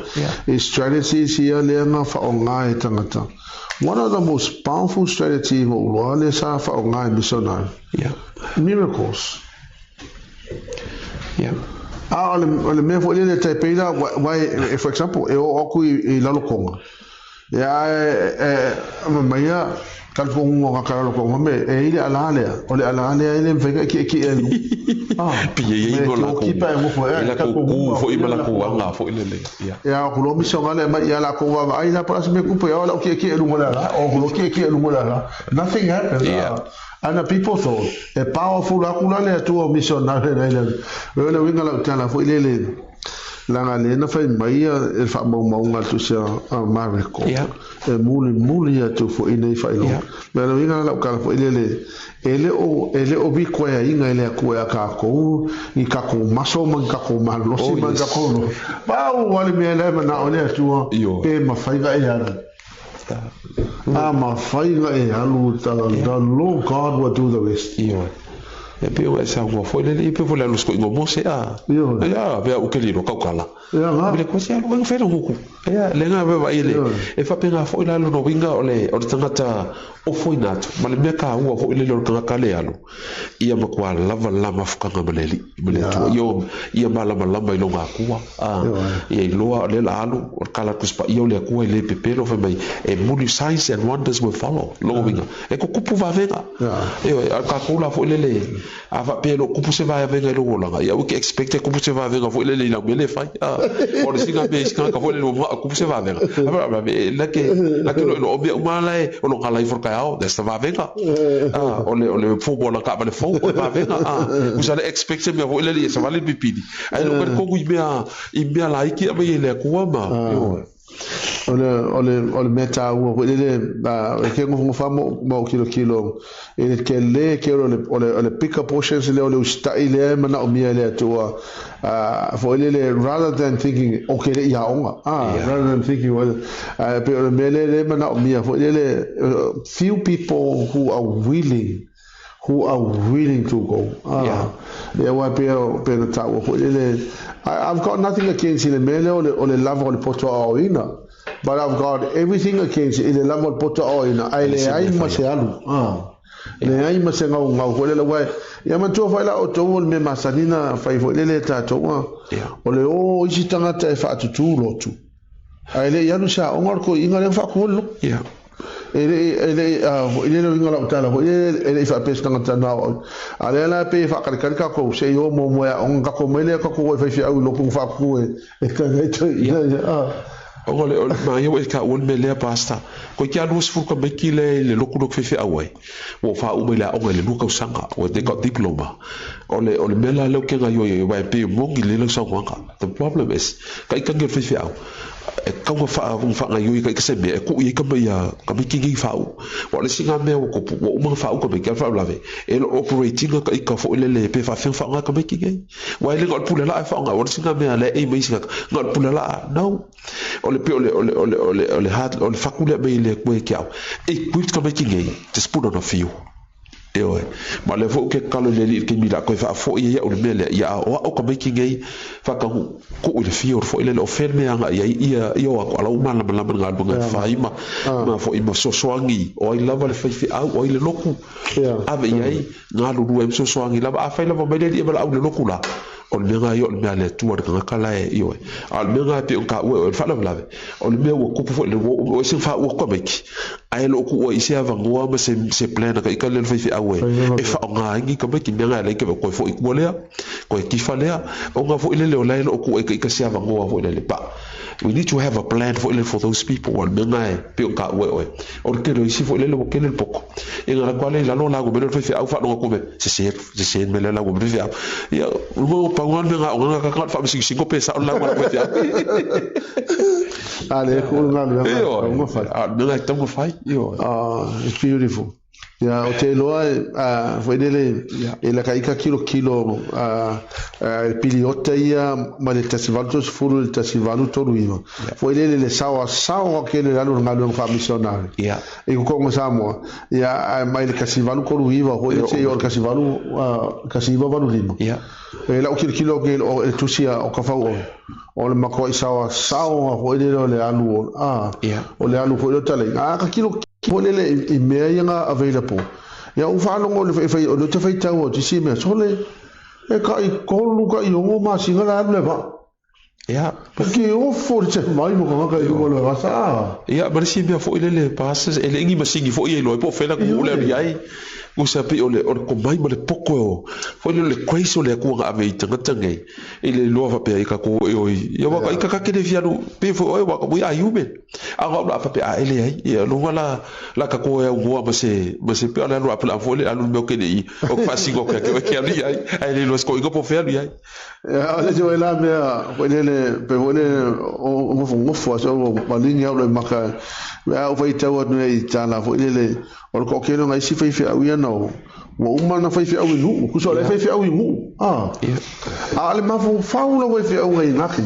A: strategies ia lea ngā whaonga e tangata. One of the most powerful strategies mo uloa le sa whaonga e missionary. Miracles. Ole mea fo le te peila wai for example e o oku I lalokonga. Maia kalpongo ngakalo ko ngome e ile alale ole alale ile mfeka ki elu
B: pie ye no la ko ila ko fo imala ko nga fo ile le
A: ya ko lo mi songale ma ya la ko wa ai la pras me ku pe ola ki elu ngola o ko ki elu ngola nothing happened and people thought a powerful akula le tu missionary le winga la tana fo ile le langa le na fai mai e fa mo nga tu sia Marco e muli atu fo ine fai lo me na winga la ka fo ile ele o bi ko ya inga ele ko ya ka ko I ka ko maso man ka ko mal lo si man ka ko no ba o wale me le na ole atu pe ma fai ga ya ma fai ga e alu ta the Lord God will do the rest
B: e pe o sa go fo le pe fo la lo sko ngo mo se ya ve o ke li ro ka kala le ko se algo fe no ku le nga ve vai le e fa pe nga fo la lo no winga ole o tangata o fo inat ma le me ka u fo le lo ka le alo ia ma kwa lava fuka nga maleli tu yo ia mala I lo nga ku ia lo le la alu o kala ku spa yo le ku le pe lo fe mai e muli signs and wonders will follow lo winga e ko kupu va venga ka ku la fo le ava pelo kupu se vai venga lo langa ia o que expecte kupu se vai venga fo le la mele fai o le singa be ska ka fo le kupu se vai venga ava la que lo obi mala e o lo kala I forka ao desta vai venga o le football la ka le fo vai venga vous allez expecter me fo le ça va le pipidi ai lo ko ku I mea laiki ava le ku ma
A: ole meta u le ke ngo fa mo kilo ele ke le ke ole pick up portions le ole sta ile mana o mia le tu for le rather than thinking okay ya onga rather than thinking well pero le mana o mia for le few people who are willing to go pero ta I've got nothing against ile mele ole lava ole poto oina but I've got everything against ile lava ole poto oina ai masealu le ai masenga ngau le wai ya matua fai la o to me masanina fai fo le ta to ole o isi tanga te fa tu lotu ai le ya no sa ongor ko inga le fa ko lo ele no inga la tala ele fa pes tanga tana ale la pe fa ka ko se yo mo ya on ka ko mele ka ko fa au lo ku fa ku e ka
B: ole ma yo e ka un mele pasta ko kia lus fu ko bekile le loku fe awai wo fa u mele o le luka sanga o de ko diploma ole mela lo ke ga yo vai pe mongi le lo sanga the problem is ka ikanga fe au e ka fa nga yo ka se me ku I ka ya ka mi kingi fa u o le singa me o ko o ma fa u ko be ka fa lave e lo operating ka fo le pe fa nga ka mi kingi wa le ko pula la fa nga o singa me ale e me singa nga pula la no ole pe ole hat ole fakule be le ko kia e kuit ka mi kingi te spuna no fiu ma le fo ke kalo le li ke mi la ko fa fo ia o le mele ia o ka mi kingi fa ka ku le fiu fo le oferme anga ia ko ala uma la nga bunga fa ima ma fo ima so soangi o I lava le fi au o le loku ave ia nga lu em so soangi lava a fa lava mele ia au le loku la o le nga yo le ale tu ka kala io al menga pe ka o fa lava o le me o ku fo le o se fa o ko meki ai lo ku o ise ava ngua ma se plena ka le fi au e fa nga ngi ka meki menga le ke ko fo I le ko ki fa le o nga fo le le o ku ka se ava ngua fo le pa we need to have a plan for those people wal menga pe ka o ke lo isi fo le ke le poko e nga kwa le la no la go be fi au fa no ko be se me le la go be fi ya mo pa ngon menga o nga ka fa si ko pesa la ko be fi
A: ale ko nga lo
B: menga tamo fai
A: it's beautiful ya o te loa foi dele ela kaika kilo piliota ia ma le tasivalu fulu le tasivalu tolu ia foi dele le sawa ke le alu ngalu fa missionary e ko mo samo ia mai le tasivalu ko luiva ho e o tasivalu valu lima e la o kilo ke o tusia o ka fa o le mako sawa ho le alu o le alu ko le tale ka kilo polele I mea yanga available ya u whanongo le whai o te whai tau o te si mea sole e ka I kolu ka I ongo maa singa la anu le wa ki o fori te mai mo ka I ongo le wasa
B: mara si mea fo ilele pasas ele ingi masingi fo I loi po whena ku ule anu iai usa pe o le ko mai mo le poko o fo le crazy o le kuanga ave I tangata ngai I le loa fa pe I ka ko e oi ia waka I ka kene fianu pe fo oi waka mui a human a ga la fa pe a ele ai ia lo wala la ka ko e ngua ma se pe ala lo apla fo le alu me ke nei o fa singo ke ali ai le lo sko I po fe ali ai
A: ale jo la me fo le pe vole o mo fo so malinga o le maka o vai tau no I tana fo le o ko ke no ngai si fe au ia no o uma na fe au nu ku so le fe au mu ale ma fo faulo fe au ngai ngaki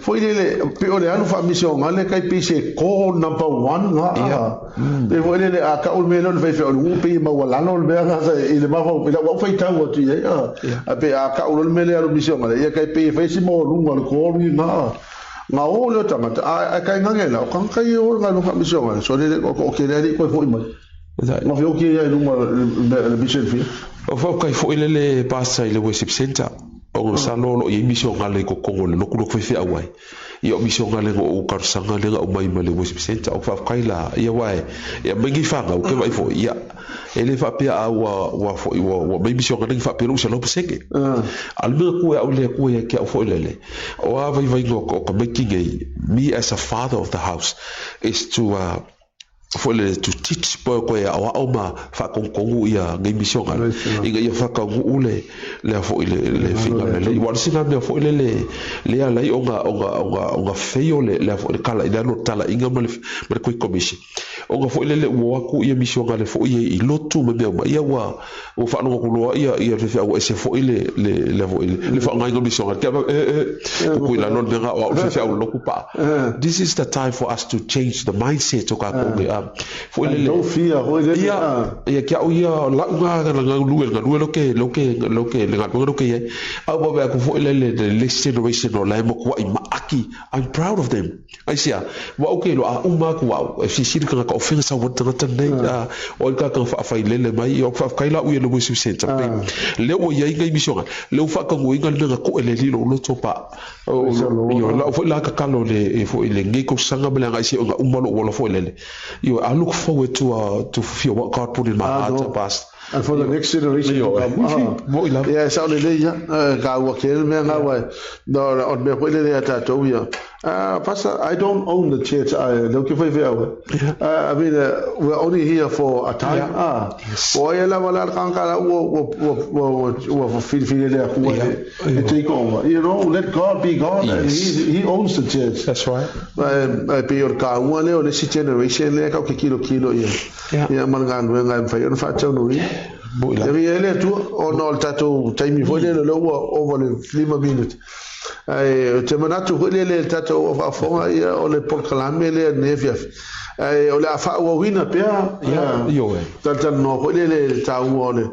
A: foi le pe o le anu fa mission ale kai pise ko number 1 pe foi le a ka o me no fe au nu pe ma wala no le ba sa ile ma fo pe o fe tau o ti a pe a ka o me le anu mission ale ia kai pe fe si mo lu ko lu nga o le tangata a kai ngangela o kan kai o nga no fa mission so le o ke le ko foi mai ma fio ki ia numa le mission fi
B: o fa kai fo ile le pasa ile worship center o sa lo I mission ngale ko kongo le no fe awai I o mission ngale o karsanga le o mai le worship center o fa kai la ia wai ia mengi fanga o ke vai fo ia ele fa pe a wa fo wa mai mission ngale fa pe lo se lo peseke al me ko au le ko ia ke o fo ile o a vai go ko making me as a father of the house is to to teach po ko ya o ma fa kongu ia ngai mission ga ia fa ka ule le fo le finga le wa sina me fo le ala onga feio le fo kala ida no tala inga me ko commission onga fo le wa ku ia mission ga le fo I lotu me ia wa o fa no ko lo ia fe o se fo le fa ngai mission ga ko ila no nga o fe o lo kupa this is the time for us to change the mindset to ka ko
A: foi le fia ho le
B: ia kia o ia la nga lu lo ke le nga ke ia au ba ko foi le generation o la mo ko I maaki I'm proud of them ai sia wa o ke lo a uma ko wa fi sir ka ka ofensa sa wata nei o ka fa fa le mai o fa kai la u le mo su senta le o ia ngai mission le fa ka ngo inga le ko le li lo topa o la fo la ka kalo le fo le ngai ko sanga bela ngai si o uma lo fo le I look forward to feel what God put in my heart to pass.
A: And for the next generation to come. Yeah, so le ya ka wa ke me nga wa no on me pole le ta to ya. Pastor, I don't own the church. I don't give I mean, we're only here for a time. O ya la wala kan ka wo feel le ku take over. You know, let God be God. He owns the church.
B: That's right.
A: Pe your ka wa le o le generation le ka ke kilo ya. Ya man ga nga fa yo fa tau no ele tu o no tato taimi foi le lo over le clima minute ai te manatu le tato o fa ia o le porcalame le nevia ai o le fa o wina pe
B: io
A: tata no le tau o le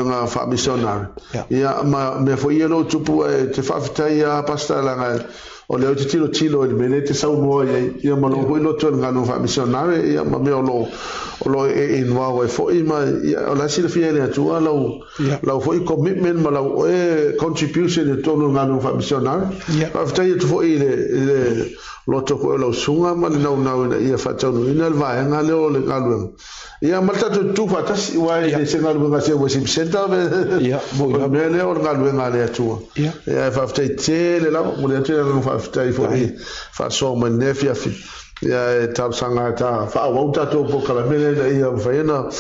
A: nga fa missionary ia ma me foi lo tupu te fa fitaia pasta la o le tilo il menete sa mo ia ma no lo to nga no fa missionary ia ma me o lo in wa fo i ma o la sila fiele tu la fo i commitment ma la contribution de to nga no fa missionary after you fo i le lo to ko lo sunga ma na ia fa tau ina va nga le o le galu ia ma tatu tu fa tas wa le senga lu nga se wo sim center me le o galu nga le tu ia fa after te le la mo le te no fa after fo i fa so ma nefia fi ia tau sanga ta fa wa tato po kala mele ia faina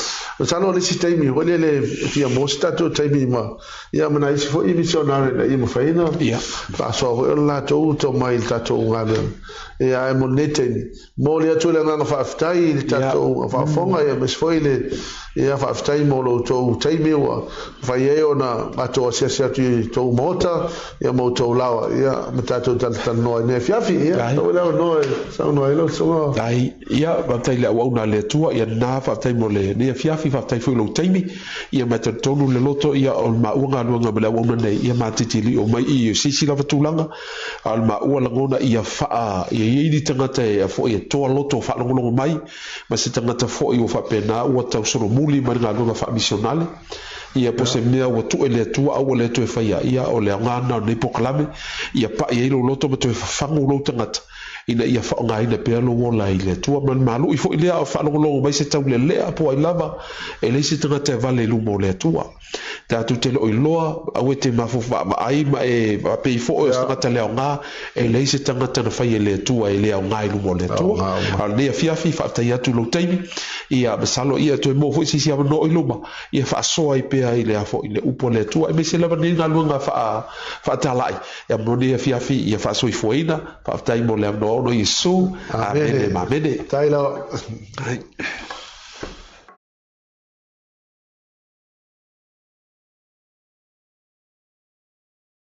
A: sano le sistemi o le fia mostato taimi ma ia mana isi fo i misionare na ia faina
B: ia
A: fa so o la to mai tato ngale ia e monete mo le atu le nga fa aftai le tato fa fonga ia mes foi le ia fa aftai mo lo to taimi wa fa ia ona ato sia tu to mota ia mo to lawa ia matato tal no ne fiafi ia to la no sa no elo so
B: ai ia ba tai le wa una le tua ia na fa tai mo le ne fiafi fa tai fu lo taimi ia mata tonu le loto ia o ma unga luanga bela wa una nei ia matitili o mai i sisi la fatulanga al ma ua langona ia fa ia i tangata e fo ia to loto fa longo mai ma se tangata fo i o fa pena ua tau soro muli ma nga luanga fa misionale ia po se mea ua tu ele tua au le tu e fa ia o le ngana nei poklame ia pa ia lo loto ma tu e fa fangu lo tangata ina ia fa nga ina pe lo wala ile tua man malu i fo ile a fa longo mai se tau le po ai lava e le se tangata vale lu mo le tua ta tu te lo iloa au te mafu fa ai ma e pe fo o tangata le nga e le se tangata na fa ile tua ile nga i lu mo le tua al ne fia fa ta ia tu lo taimi ia besalo ia tu mo fo si no iluma ia fa so ai pe ai le fo ile upo le tua e me se lava ni nga lu nga fa ta lai ia mo ne fia ia fa so i foina fa ta mo le no Yesu. Amen.
A: Taylor.